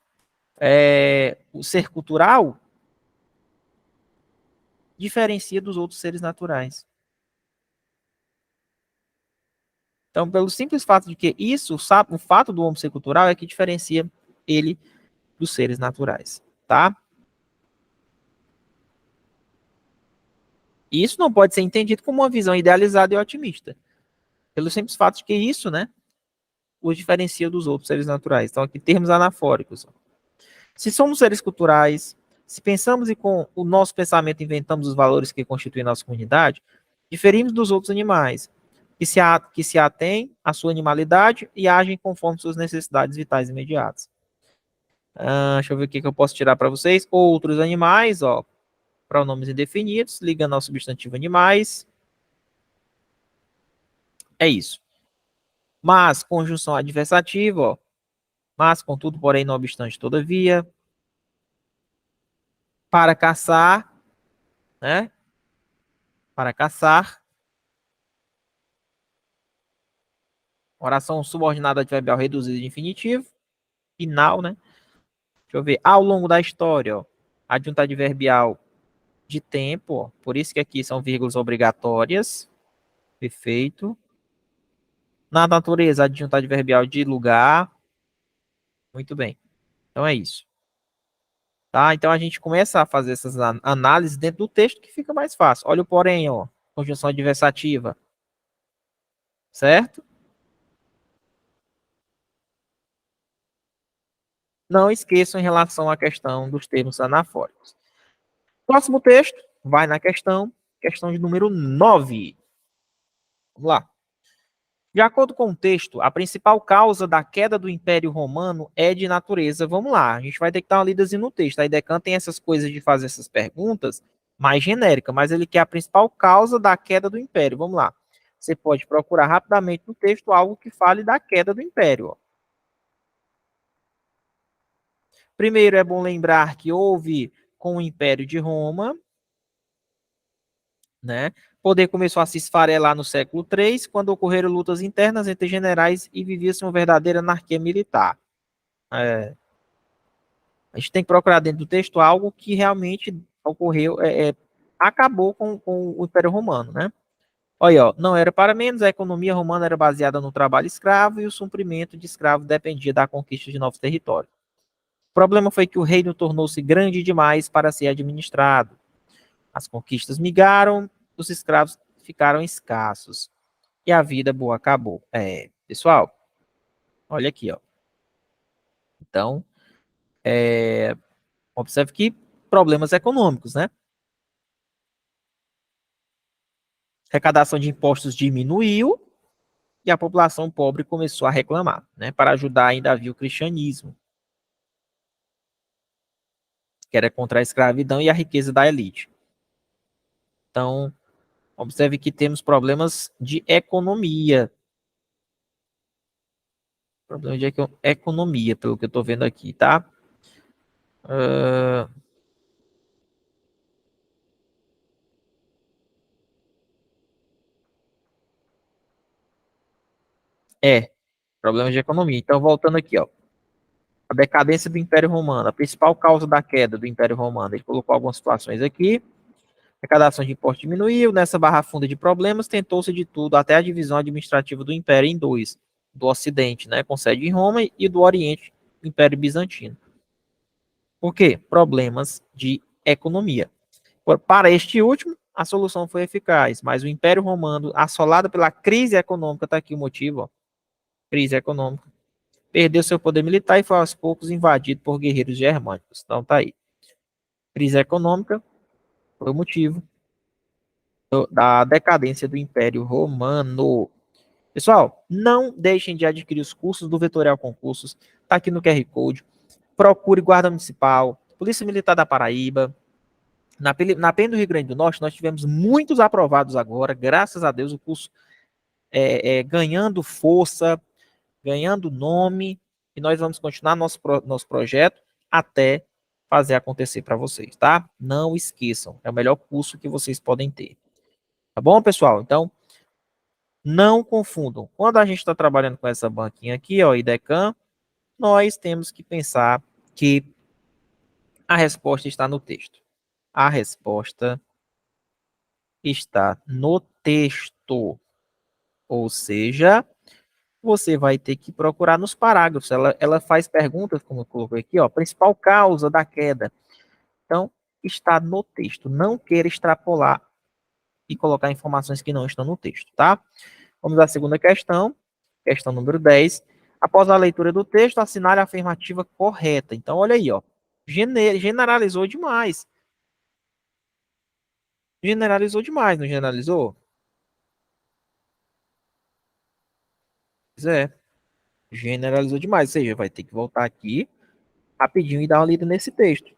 o ser cultural diferencia dos outros seres naturais. Então, pelo simples fato de que isso, o fato do homem ser cultural é que diferencia ele dos seres naturais, tá? E isso não pode ser entendido como uma visão idealizada e otimista, pelo simples fato de que isso, né, os diferencia dos outros seres naturais. Então, aqui termos anafóricos. Se somos seres culturais, se pensamos e com o nosso pensamento inventamos os valores que constituem nossa comunidade, diferimos dos outros animais, que se atêm à sua animalidade e agem conforme suas necessidades vitais imediatas. Deixa eu ver o que eu posso tirar para vocês. Outros animais, ó, pronomes indefinidos, ligando ao substantivo animais. É isso. Mas, conjunção adversativa, ó, mas, contudo, porém, não obstante, todavia, para caçar, né? Para caçar, oração subordinada adverbial reduzida de infinitivo. final, né? Deixa eu ver. Ao longo da história, ó, adjunto adverbial de tempo, ó, por isso que aqui são vírgulas obrigatórias. Perfeito. Na natureza, adjunto adverbial de lugar. Muito bem. Então é isso. Tá? Então a gente começa a fazer essas análises dentro do texto que fica mais fácil. Olha o porém, ó. Conjunção adversativa. Certo? Não esqueçam em relação à questão dos termos anafóricos. Próximo texto, vai na questão de número 9. Vamos lá. De acordo com o texto, a principal causa da queda do Império Romano é de natureza. Vamos lá, a gente vai ter que dar uma lidazinha no texto. A Idecan tem essas coisas de fazer essas perguntas mais genéricas, mas ele quer a principal causa da queda do Império. Vamos lá. Você pode procurar rapidamente no texto algo que fale da queda do Império. Ó. Primeiro, é bom lembrar que houve com o Império de Roma, né? O poder começou a se esfarelar no século III, quando ocorreram lutas internas entre generais e vivia-se uma verdadeira anarquia militar. É, a gente tem que procurar dentro do texto algo que realmente ocorreu, acabou com o Império Romano, né? Olha, ó, não era para menos, a economia romana era baseada no trabalho escravo e o suprimento de escravos dependia da conquista de novos territórios. O problema foi que o reino tornou-se grande demais para ser administrado. As conquistas migraram, os escravos ficaram escassos e a vida boa acabou. Pessoal, olha aqui, ó. Então, observe que problemas econômicos, né? A arrecadação de impostos diminuiu e a população pobre começou a reclamar, né? Para ajudar ainda havia o cristianismo, que era contra a escravidão e a riqueza da elite. Então, observe que temos problemas de economia. Problema de economia, pelo que eu estou vendo aqui, tá? Uh, problemas de economia. Então, voltando aqui, ó. A decadência do Império Romano, a principal causa da queda do Império Romano. Ele colocou algumas situações aqui. A arrecadação de impostos diminuiu. Nessa barra funda de problemas, tentou-se de tudo, até a divisão administrativa do Império em dois. Do Ocidente, né, com sede em Roma, e do Oriente, Império Bizantino. Por quê? Problemas de economia. Para este último, a solução foi eficaz, mas o Império Romano, assolado pela crise econômica, está aqui o motivo, ó, crise econômica, perdeu seu poder militar e foi aos poucos invadido por guerreiros germânicos. Então tá aí. Crise econômica foi o motivo da decadência do Império Romano. Pessoal, não deixem de adquirir os cursos do Vetorial Concursos, tá aqui no QR Code. Procure Guarda Municipal, Polícia Militar da Paraíba. Na PEN do Rio Grande do Norte, nós tivemos muitos aprovados agora, graças a Deus, o curso ganhando força, ganhando nome, e nós vamos continuar nosso projeto até fazer acontecer para vocês, tá? Não esqueçam, é o melhor curso que vocês podem ter. Tá bom, pessoal? Então, não confundam. Quando a gente está trabalhando com essa banquinha aqui, ó, IDECAM, nós temos que pensar que a resposta está no texto. A resposta está no texto. Ou seja, você vai ter que procurar nos parágrafos. Ela faz perguntas, como eu coloquei aqui, ó, principal causa da queda. Então, está no texto. Não queira extrapolar e colocar informações que não estão no texto, tá? Vamos à segunda questão número 10. Após a leitura do texto, assinale a afirmativa correta. Então, olha aí, ó. Generalizou demais. Generalizou demais, não generalizou? Pois é, generalizou demais. Ou seja, vai ter que voltar aqui rapidinho e dar uma lida nesse texto.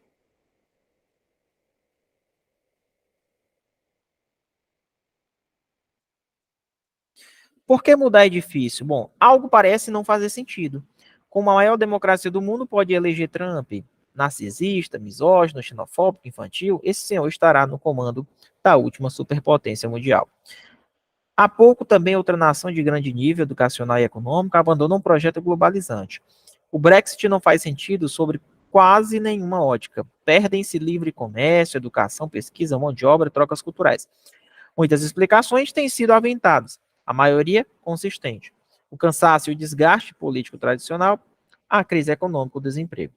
Por que mudar é difícil? Bom, algo parece não fazer sentido. Como a maior democracia do mundo pode eleger Trump, narcisista, misógino, xenofóbico, infantil, esse senhor estará no comando da última superpotência mundial. Há pouco também outra nação de grande nível educacional e econômico abandonou um projeto globalizante. O Brexit não faz sentido sobre quase nenhuma ótica. Perdem-se livre comércio, educação, pesquisa, mão de obra, trocas culturais. Muitas explicações têm sido aventadas, a maioria consistente. O cansaço e o desgaste político tradicional, a crise econômica, o desemprego.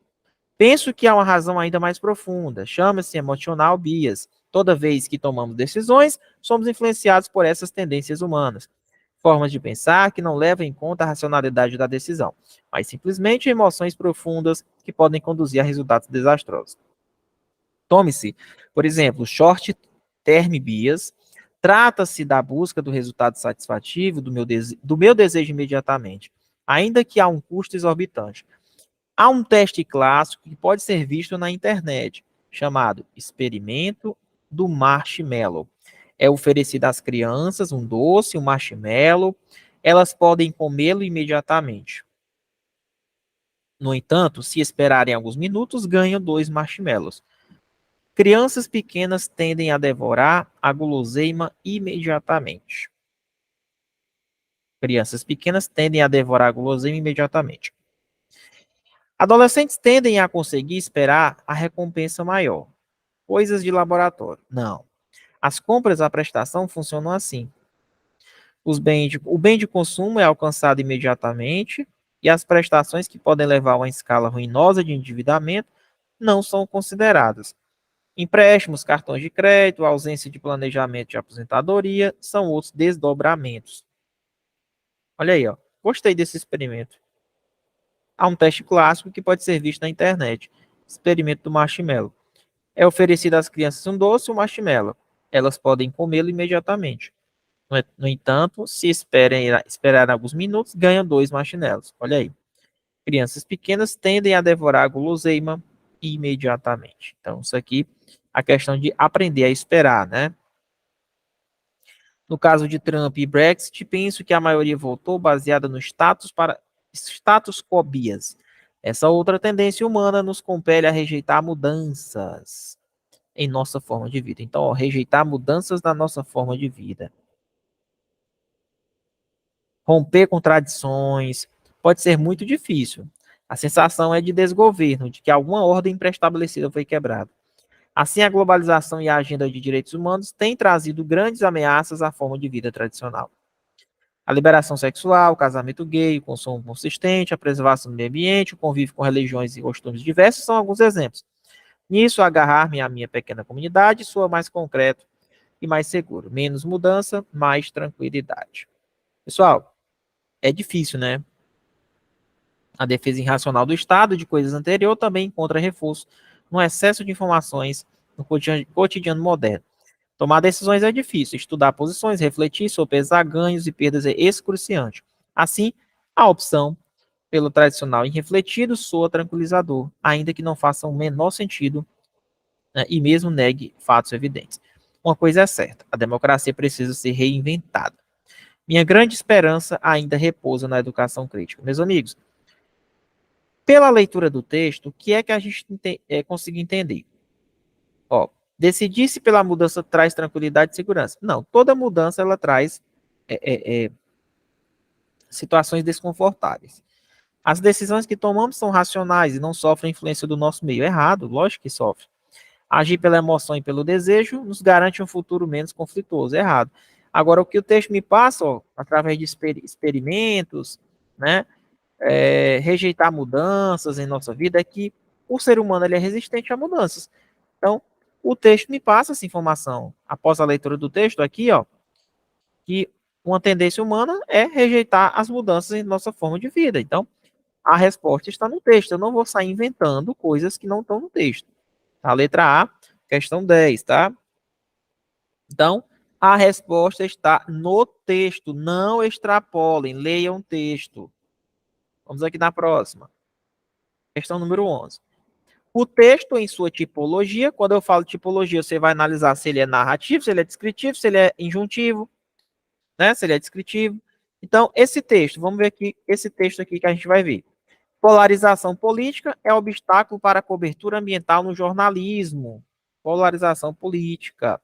Penso que há uma razão ainda mais profunda, chama-se emocional bias. Toda vez que tomamos decisões, somos influenciados por essas tendências humanas. Formas de pensar que não levam em conta a racionalidade da decisão, mas simplesmente emoções profundas que podem conduzir a resultados desastrosos. Tome-se, por exemplo, short term bias. Trata-se da busca do resultado satisfativo do meu desejo imediatamente, ainda que há um custo exorbitante. Há um teste clássico que pode ser visto na internet, chamado experimento do marshmallow. É oferecido às crianças um doce, um marshmallow, elas podem comê-lo imediatamente. No entanto, se esperarem alguns minutos, ganham 2 marshmallows. Crianças pequenas tendem a devorar a guloseima imediatamente. Crianças pequenas tendem a devorar a guloseima imediatamente. Adolescentes tendem a conseguir esperar a recompensa maior. Coisas de laboratório. Não. As compras à prestação funcionam assim. O bem de consumo é alcançado imediatamente e as prestações que podem levar a uma escala ruinosa de endividamento não são consideradas. Empréstimos, cartões de crédito, ausência de planejamento de aposentadoria são outros desdobramentos. Olha aí, ó. Gostei desse experimento. Há um teste clássico que pode ser visto na internet. Experimento do marshmallow. É oferecido às crianças um doce ou um marshmallow. Elas podem comê-lo imediatamente. No entanto, se esperar alguns minutos, ganham 2 marshmallows. Olha aí. Crianças pequenas tendem a devorar a guloseima imediatamente. Então, isso aqui, a questão de aprender a esperar, né? No caso de Trump e Brexit, penso que a maioria votou baseada no status quo bias. Essa outra tendência humana nos compele a rejeitar mudanças em nossa forma de vida. Então, ó, rejeitar mudanças na nossa forma de vida. Romper com tradições pode ser muito difícil. A sensação é de desgoverno, de que alguma ordem pré-estabelecida foi quebrada. Assim, a globalização e a agenda de direitos humanos têm trazido grandes ameaças à forma de vida tradicional. A liberação sexual, o casamento gay, o consumo consistente, a preservação do meio ambiente, o convívio com religiões e costumes diversos são alguns exemplos. Nisso, agarrar-me à minha pequena comunidade soa mais concreto e mais seguro. Menos mudança, mais tranquilidade. Pessoal, é difícil, né? A defesa irracional do Estado de coisas anteriores também encontra reforço no excesso de informações no cotidiano moderno. Tomar decisões é difícil, estudar posições, refletir, sopesar ganhos e perdas é excruciante. Assim, a opção pelo tradicional irrefletido soa tranquilizador, ainda que não faça o menor sentido, né, e mesmo negue fatos evidentes. Uma coisa é certa, a democracia precisa ser reinventada. Minha grande esperança ainda repousa na educação crítica. Meus amigos, pela leitura do texto, o que é que a gente conseguiu entender? Ó, decidir-se pela mudança traz tranquilidade e segurança. Não, toda mudança ela traz situações desconfortáveis. As decisões que tomamos são racionais e não sofrem influência do nosso meio. Errado, lógico que sofre. Agir pela emoção e pelo desejo nos garante um futuro menos conflituoso. Errado. Agora, o que o texto me passa, ó, através de experimentos, né, rejeitar mudanças em nossa vida, é que o ser humano ele é resistente a mudanças. Então, o texto me passa essa informação, após a leitura do texto aqui, ó, que uma tendência humana é rejeitar as mudanças em nossa forma de vida. Então, a resposta está no texto. Eu não vou sair inventando coisas que não estão no texto. A letra A, questão 10, tá? Então, a resposta está no texto. Não extrapolem, leiam o texto. Vamos aqui na próxima. Questão número 11. O texto em sua tipologia, quando eu falo tipologia, você vai analisar se ele é narrativo, se ele é descritivo, se ele é injuntivo, né? Se ele é descritivo. Então, esse texto, vamos ver aqui, esse texto aqui que a gente vai ver. Polarização política é obstáculo para a cobertura ambiental no jornalismo. Polarização política.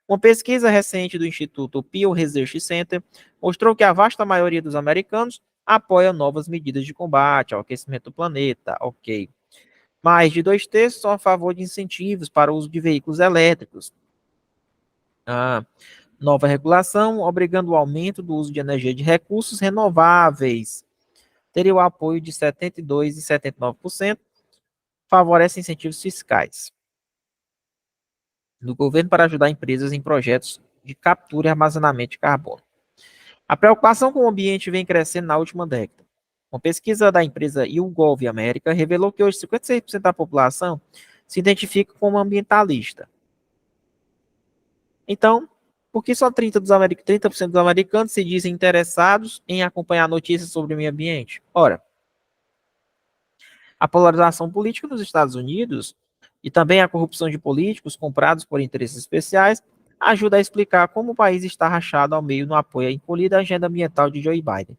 Uma pesquisa recente do Instituto Pew Research Center mostrou que a vasta maioria dos americanos apoia novas medidas de combate ao aquecimento do planeta, ok. Mais de 2/3 são a favor de incentivos para o uso de veículos elétricos. Nova regulação obrigando o aumento do uso de energia de recursos renováveis. Teria o apoio de 72% e 79%, favorece incentivos fiscais do governo para ajudar empresas em projetos de captura e armazenamento de carbono. A preocupação com o ambiente vem crescendo na última década. Uma pesquisa da empresa YouGov América revelou que hoje 56% da população se identifica como ambientalista. Então, por que só 30% dos americanos se dizem interessados em acompanhar notícias sobre o meio ambiente? Ora, a polarização política nos Estados Unidos e também a corrupção de políticos comprados por interesses especiais ajuda a explicar como o país está rachado ao meio no apoio à encolhida agenda ambiental de Joe Biden,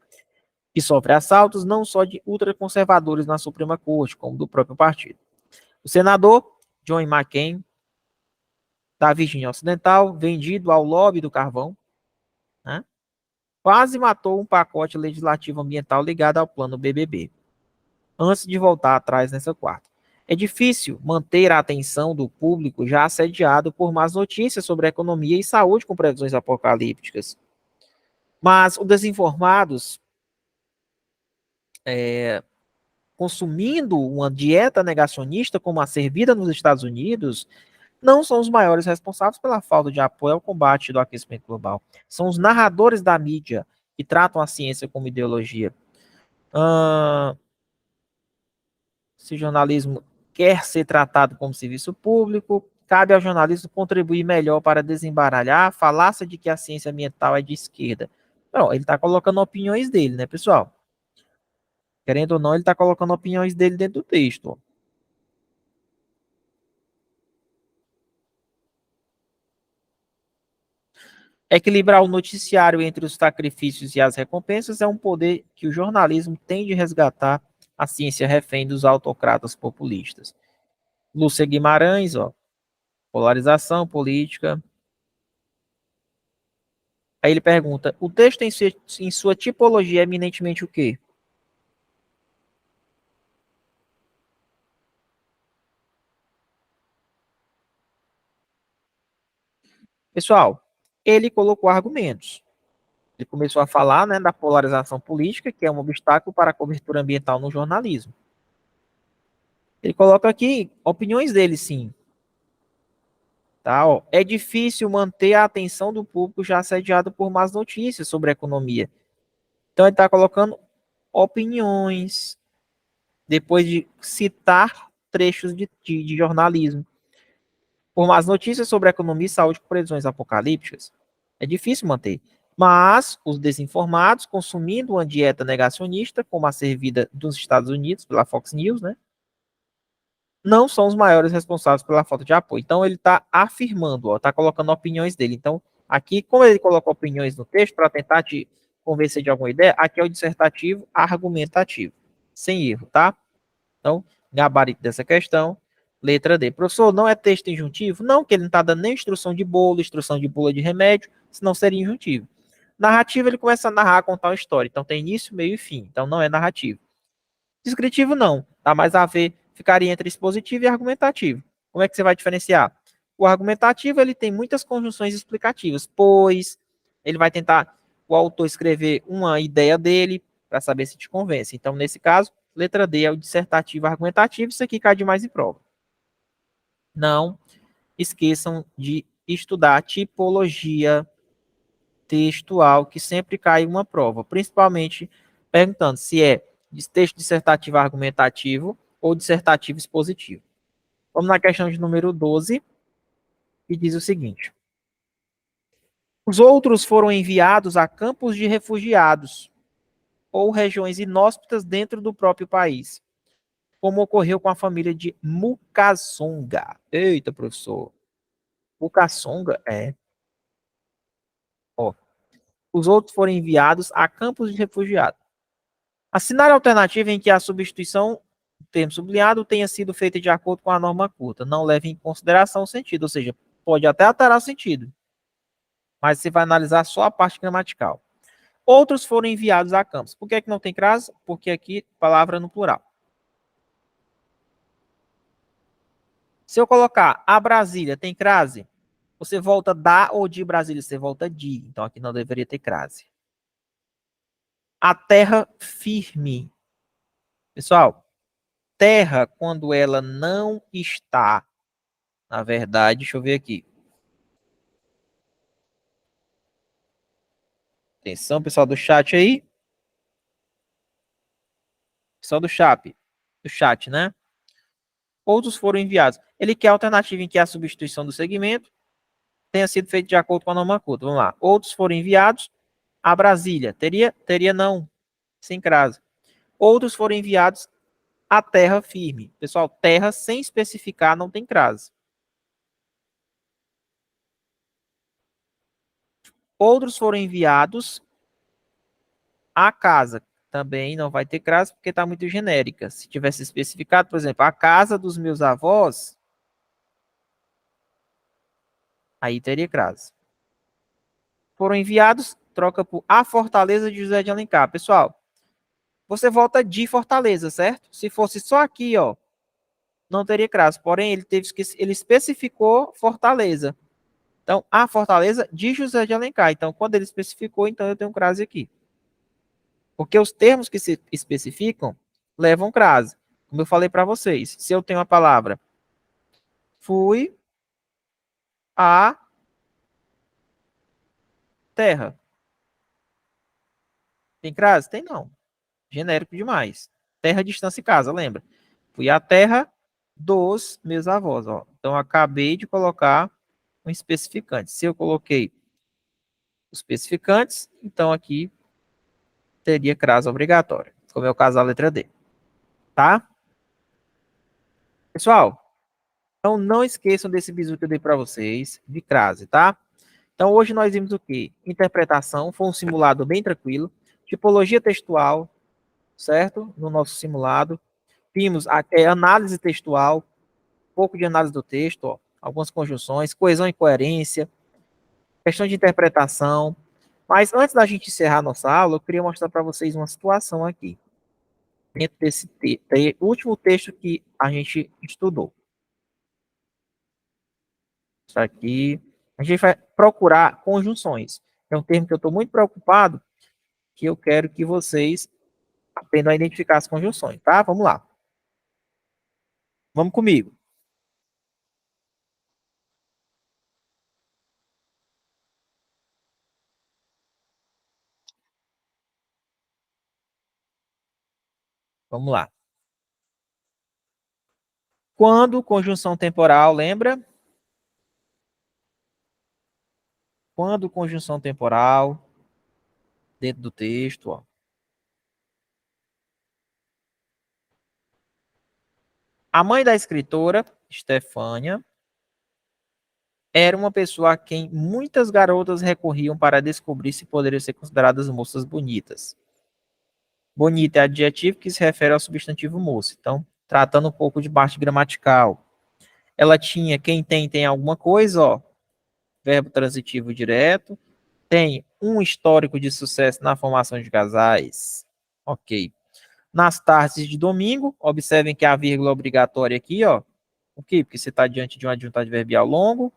que sofre assaltos não só de ultraconservadores na Suprema Corte, como do próprio partido. O senador John McCain, da Virgínia Ocidental, vendido ao lobby do carvão, né, quase matou um pacote legislativo ambiental ligado ao plano BBB, antes de voltar atrás nessa quarta. É difícil manter a atenção do público já assediado por más notícias sobre economia e saúde com previsões apocalípticas. Mas os desinformados, consumindo uma dieta negacionista como a servida nos Estados Unidos, não são os maiores responsáveis pela falta de apoio ao combate do aquecimento global. São os narradores da mídia que tratam a ciência como ideologia. Se o jornalismo quer ser tratado como serviço público, cabe ao jornalismo contribuir melhor para desembaralhar a falácia de que a ciência ambiental é de esquerda. Não, ele está colocando opiniões dele, né, pessoal? Querendo ou não, ele está colocando opiniões dele dentro do texto. Equilibrar o noticiário entre os sacrifícios e as recompensas é um poder que o jornalismo tem de resgatar a ciência refém dos autocratas populistas. Lúcia Guimarães, ó, polarização política. Aí ele pergunta, o texto em sua tipologia é eminentemente o quê? Pessoal, ele colocou argumentos. Ele começou a falar, né, da polarização política, que é um obstáculo para a cobertura ambiental no jornalismo. Ele coloca aqui opiniões dele, sim. Tá, ó. É difícil manter a atenção do público já assediado por más notícias sobre a economia. Então ele está colocando opiniões, depois de citar trechos de jornalismo. Por más notícias sobre a economia e saúde com previsões apocalípticas, é difícil manter. Mas os desinformados, consumindo uma dieta negacionista, como a servida dos Estados Unidos pela Fox News, né, não são os maiores responsáveis pela falta de apoio. Então, ele está afirmando, está colocando opiniões dele. Então, aqui, como ele coloca opiniões no texto para tentar te convencer de alguma ideia, aqui é o dissertativo argumentativo, sem erro, tá? Então, gabarito dessa questão, letra D. Professor, não é texto injuntivo? Não, que ele não está dando nem instrução de bolo, instrução de bula de remédio, senão seria injuntivo. Narrativa, ele começa a narrar, contar uma história. Então, tem início, meio e fim. Então, não é narrativo. Descritivo, não. Dá mais a ver, ficaria entre expositivo e argumentativo. Como é que você vai diferenciar? O argumentativo, ele tem muitas conjunções explicativas, pois ele vai tentar o autor escrever uma ideia dele para saber se te convence. Então, nesse caso, letra D é o dissertativo argumentativo, isso aqui cai demais em prova. Não esqueçam de estudar tipologia textual, que sempre cai uma prova, principalmente perguntando se é texto dissertativo argumentativo ou dissertativo expositivo. Vamos na questão de número 12, que diz o seguinte: os outros foram enviados a campos de refugiados ou regiões inóspitas dentro do próprio país, como ocorreu com a família de Mukasonga. Eita, professor. Mukasonga é. Ó, os outros foram enviados a campos de refugiados. Assinar a alternativa em que a substituição do termo sublinhado tenha sido feita de acordo com a norma curta. Não leve em consideração o sentido, ou seja, pode até alterar o sentido, mas você vai analisar só a parte gramatical. Outros foram enviados a Campos. Por que é que não tem crase? Porque aqui, palavra no plural. Se eu colocar a Brasília, tem crase? Você volta da ou de Brasília? Você volta de. Então, aqui não deveria ter crase. A terra firme. Pessoal, terra, quando ela não está, na verdade, deixa eu ver aqui. Atenção, pessoal do chat aí. Pessoal do chat, né? Outros foram enviados. Ele quer a alternativa em que a substituição do segmento tenha sido feita de acordo com a norma culta. Vamos lá. Outros foram enviados a Brasília. Teria não, sem crase. Outros foram enviados a terra firme. Pessoal, terra sem especificar não tem crase. Outros foram enviados a casa. Também não vai ter crase porque está muito genérica. Se tivesse especificado, por exemplo, a casa dos meus avós, aí teria crase. Foram enviados, troca por a Fortaleza de José de Alencar. Pessoal, você volta de Fortaleza, certo? Se fosse só aqui, ó, não teria crase. Porém, ele especificou Fortaleza. Então, a Fortaleza de José de Alencar. Então, quando ele especificou, então eu tenho crase aqui. Porque os termos que se especificam levam crase. Como eu falei para vocês, se eu tenho a palavra fui à terra. Tem crase? Tem não. Genérico demais. Terra, distância e casa, lembra? Fui à terra dos meus avós, ó. Então, acabei de colocar um especificante. Se eu coloquei os especificantes, então aqui teria crase obrigatória, como é o caso da letra D, tá? Pessoal, então não esqueçam desse bizu que eu dei para vocês, de crase, tá? Então, hoje nós vimos o quê? Interpretação, foi um simulado bem tranquilo. Tipologia textual, certo? No nosso simulado. Vimos a análise textual, um pouco de análise do texto, ó, algumas conjunções, coesão e coerência, questão de interpretação. Mas antes da gente encerrar nossa aula, eu queria mostrar para vocês uma situação aqui, dentro desse último texto que a gente estudou. Isso aqui, a gente vai procurar conjunções. É um termo que eu estou muito preocupado, que eu quero que vocês aprendam a identificar as conjunções, tá? Vamos lá. Vamos comigo. Vamos lá. Quando conjunção temporal, lembra? Quando conjunção temporal, dentro do texto, ó. A mãe da escritora, Stefânia, era uma pessoa a quem muitas garotas recorriam para descobrir se poderiam ser consideradas moças bonitas. Bonita é adjetivo que se refere ao substantivo moça. Então, tratando um pouco de parte gramatical. Ela tinha, quem tem alguma coisa, ó. Verbo transitivo direto. Tem um histórico de sucesso na formação de casais. Ok. Nas tardes de domingo, observem que a vírgula obrigatória aqui, ó. O quê? Porque você está diante de um adjunto adverbial longo,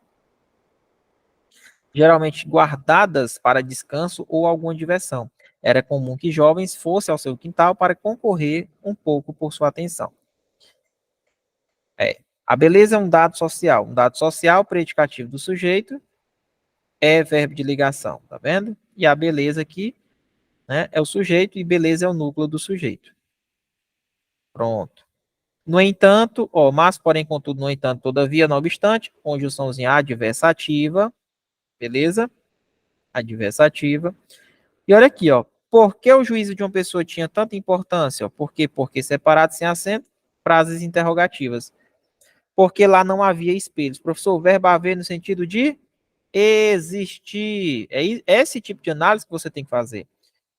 geralmente guardadas para descanso ou alguma diversão. Era comum que jovens fossem ao seu quintal para concorrer um pouco por sua atenção. A beleza é um dado social. Um dado social, predicativo do sujeito, é verbo de ligação, tá vendo? E a beleza aqui, né, é o sujeito e beleza é o núcleo do sujeito. Pronto. No entanto, ó, mas, porém, contudo, no entanto, todavia, não obstante, conjunçãozinha adversativa, beleza? Adversativa. E olha aqui, ó, por que o juízo de uma pessoa tinha tanta importância? Ó? Por quê? Porque separado sem acento, frases interrogativas. Porque lá não havia espelhos. Professor, o verbo haver no sentido de existir. É esse tipo de análise que você tem que fazer.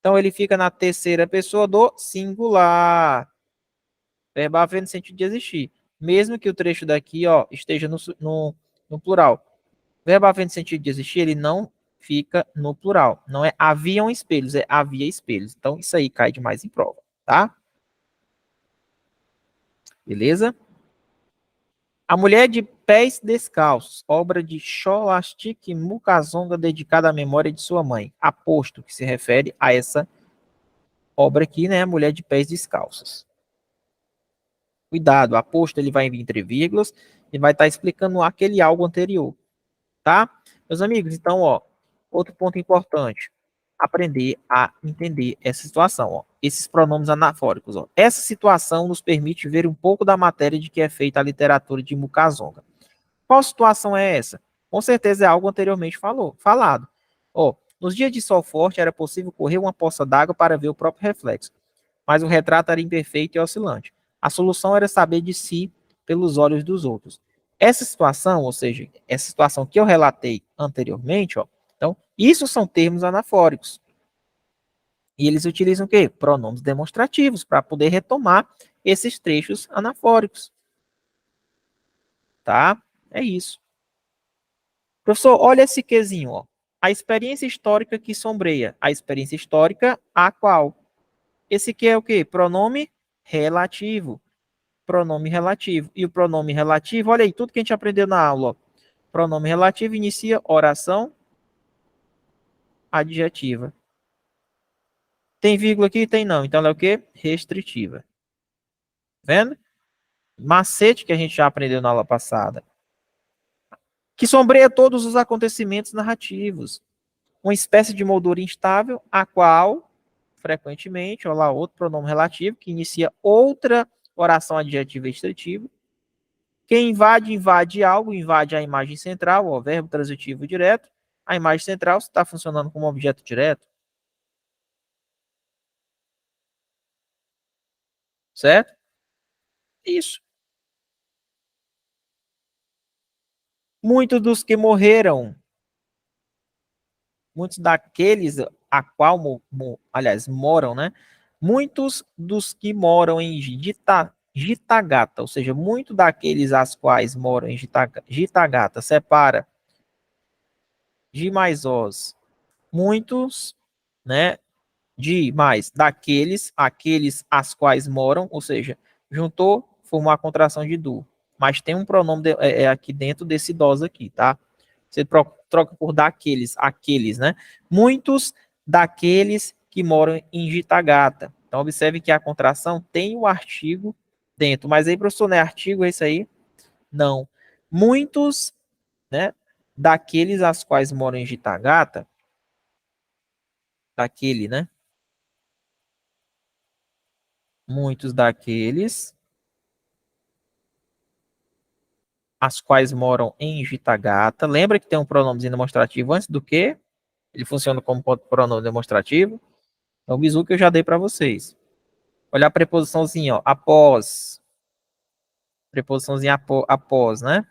Então, ele fica na terceira pessoa do singular. Verbo haver no sentido de existir. Mesmo que o trecho daqui, ó, esteja no plural. Verbo haver no sentido de existir, ele não fica no plural. Não é haviam espelhos, é havia espelhos. Então, isso aí cai demais em prova, tá? Beleza? A Mulher de Pés Descalços, obra de Scholastic Mukasonga, dedicada à memória de sua mãe. Aposto que se refere a essa obra aqui, né? Mulher de Pés Descalços. Cuidado, aposto ele vai vir entre vírgulas e vai estar explicando aquele algo anterior, tá? Meus amigos, então, ó, outro ponto importante, aprender a entender essa situação, ó, esses pronomes anafóricos, ó. Essa situação nos permite ver um pouco da matéria de que é feita a literatura de Mukasonga. Qual situação é essa? Com certeza é algo anteriormente falado. Ó, nos dias de sol forte era possível correr uma poça d'água para ver o próprio reflexo, mas o retrato era imperfeito e oscilante. A solução era saber de si pelos olhos dos outros. Essa situação, ou seja, essa situação que eu relatei anteriormente, ó, então, isso são termos anafóricos. E eles utilizam o quê? Pronomes demonstrativos para poder retomar esses trechos anafóricos. Tá? É isso. Professor, olha esse quezinho, ó. A experiência histórica que sombreia. A experiência histórica a qual? Esse que é o quê? Pronome relativo. Pronome relativo. E o pronome relativo, olha aí, tudo que a gente aprendeu na aula. Ó. Pronome relativo inicia oração adjetiva. Tem vírgula aqui? Tem não. Então ela é o quê? Restritiva. Vendo? Macete que a gente já aprendeu na aula passada. Que sombreia todos os acontecimentos narrativos. Uma espécie de moldura instável, a qual, frequentemente, olha lá, outro pronome relativo, que inicia outra oração adjetiva extrativa. Quem invade algo, invade a imagem central, o verbo transitivo direto. A imagem central está funcionando como objeto direto. Certo? Isso. Muitos dos que morreram, muitos daqueles a qual, aliás, moram, né? Muitos dos que moram em Gitagata, ou seja, muitos daqueles as quais moram em Gitagata, separa de mais os, muitos, né? De mais daqueles, aqueles as quais moram, ou seja, juntou, formou a contração de do. Mas tem um pronome aqui dentro desse dos aqui, tá? Você troca por daqueles, aqueles, né? Muitos daqueles que moram em Gitagata. Então, observe que a contração tem o artigo dentro. Mas aí, professor, não é artigo esse aí? Não. Muitos, né? Daqueles as quais moram em Gitagata, daquele, né? Muitos daqueles as quais moram em Gitagata. Lembra que tem um pronome demonstrativo antes do que? Ele funciona como pronome demonstrativo. É o bizu que eu já dei para vocês. Olha a preposiçãozinha, ó, após. Preposiçãozinha após, né?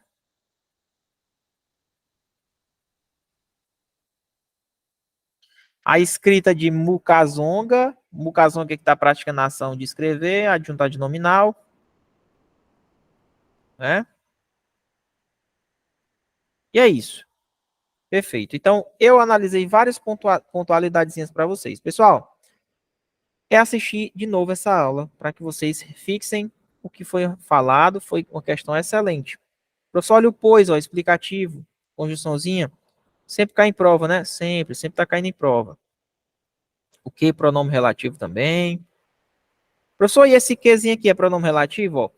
A escrita de Mukasonga. Mukasonga que está praticando a ação de escrever, adjuntado de nominal. Né? E é isso. Perfeito. Então, eu analisei várias pontualidades para vocês. Pessoal, é assistir de novo essa aula para que vocês fixem o que foi falado. Foi uma questão excelente. Professor, olha o pois, ó, explicativo, conjunçãozinha. Sempre cai em prova, né? Sempre está caindo em prova. O que? Pronome relativo também. Professor, e esse quezinho aqui é pronome relativo, ó.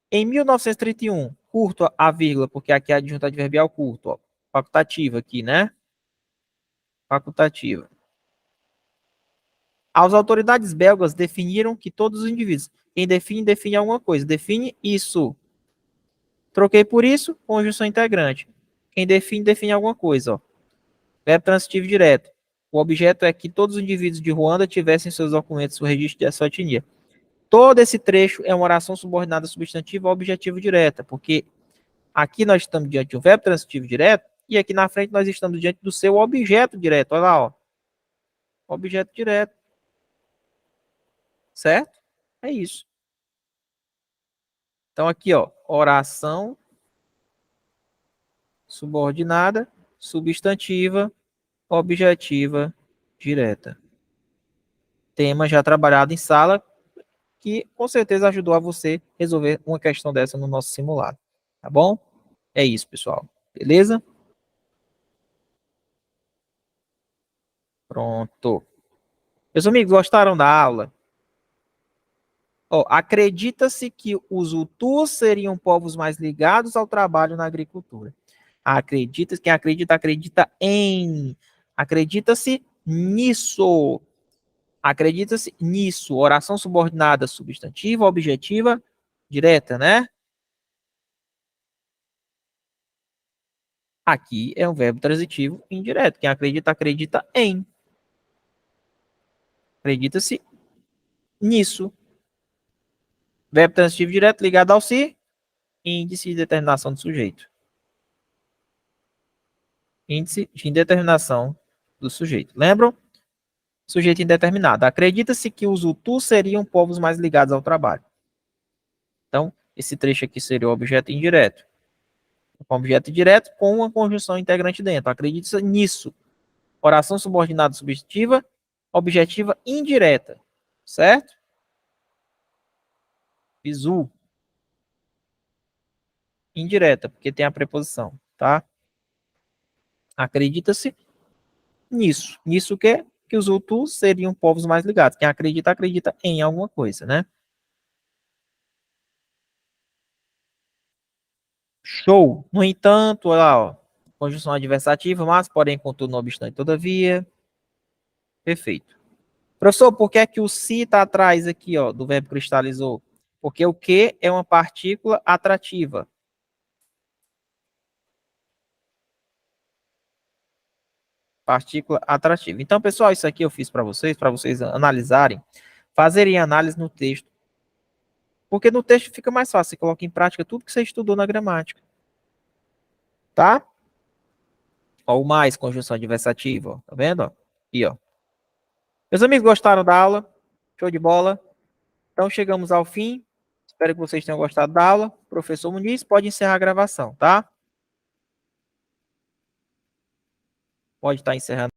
Em 1931, curto a vírgula, porque aqui é adjunto adverbial curto, ó. Facultativa aqui, né? Facultativa. As autoridades belgas definiram que todos os indivíduos, quem define, define alguma coisa. Define isso. Troquei por isso, conjunção integrante. Quem define, define alguma coisa, ó. Verbo transitivo direto. O objeto é que todos os indivíduos de Ruanda tivessem em seus documentos o registro de sua etnia. Todo esse trecho é uma oração subordinada substantiva ao objetivo direta, porque aqui nós estamos diante de um verbo transitivo direto e aqui na frente nós estamos diante do seu objeto direto. Olha lá, ó. Objeto direto. Certo? É isso. Então aqui, ó, oração subordinada substantiva objetiva direta. Tema já trabalhado em sala, que com certeza ajudou a você resolver uma questão dessa no nosso simulado. Tá bom? É isso, pessoal. Beleza? Pronto. Meus amigos, gostaram da aula? Acredita-se que os Hutus seriam povos mais ligados ao trabalho na agricultura. Acredita, quem acredita, acredita em. Acredita-se nisso. Acredita-se nisso. Oração subordinada substantiva, objetiva, direta, né? Aqui é um verbo transitivo indireto. Quem acredita, acredita em. Acredita-se nisso. Verbo transitivo direto ligado ao se, índice de determinação do sujeito. Índice de indeterminação do sujeito. Lembram? Sujeito indeterminado. Acredita-se que os Hutus seriam povos mais ligados ao trabalho. Então, esse trecho aqui seria o objeto indireto. Com objeto direto com uma conjunção integrante dentro. Acredita-se nisso. Oração subordinada substantiva, objetiva indireta. Certo? Bizu. Indireta, porque tem a preposição, tá? Acredita-se nisso. Nisso que é que os Hutus seriam povos mais ligados. Quem acredita, acredita em alguma coisa, né? Show. No entanto, olha lá, ó, conjunção adversativa, mas, porém, contudo, não obstante, todavia. Perfeito. Professor, por que é que o se está atrás aqui, ó, do verbo cristalizou? Porque o que é uma partícula atrativa. Partícula atrativa. Então, pessoal, isso aqui eu fiz para vocês analisarem, fazerem análise no texto. Porque no texto fica mais fácil, você coloca em prática tudo que você estudou na gramática. Tá? Ó, o mais, conjunção adversativa, ó. Tá vendo? Ó? Aqui, ó. Meus amigos, gostaram da aula? Show de bola? Então, chegamos ao fim. Espero que vocês tenham gostado da aula. Professor Muniz, pode encerrar a gravação, tá? Pode estar encerrando.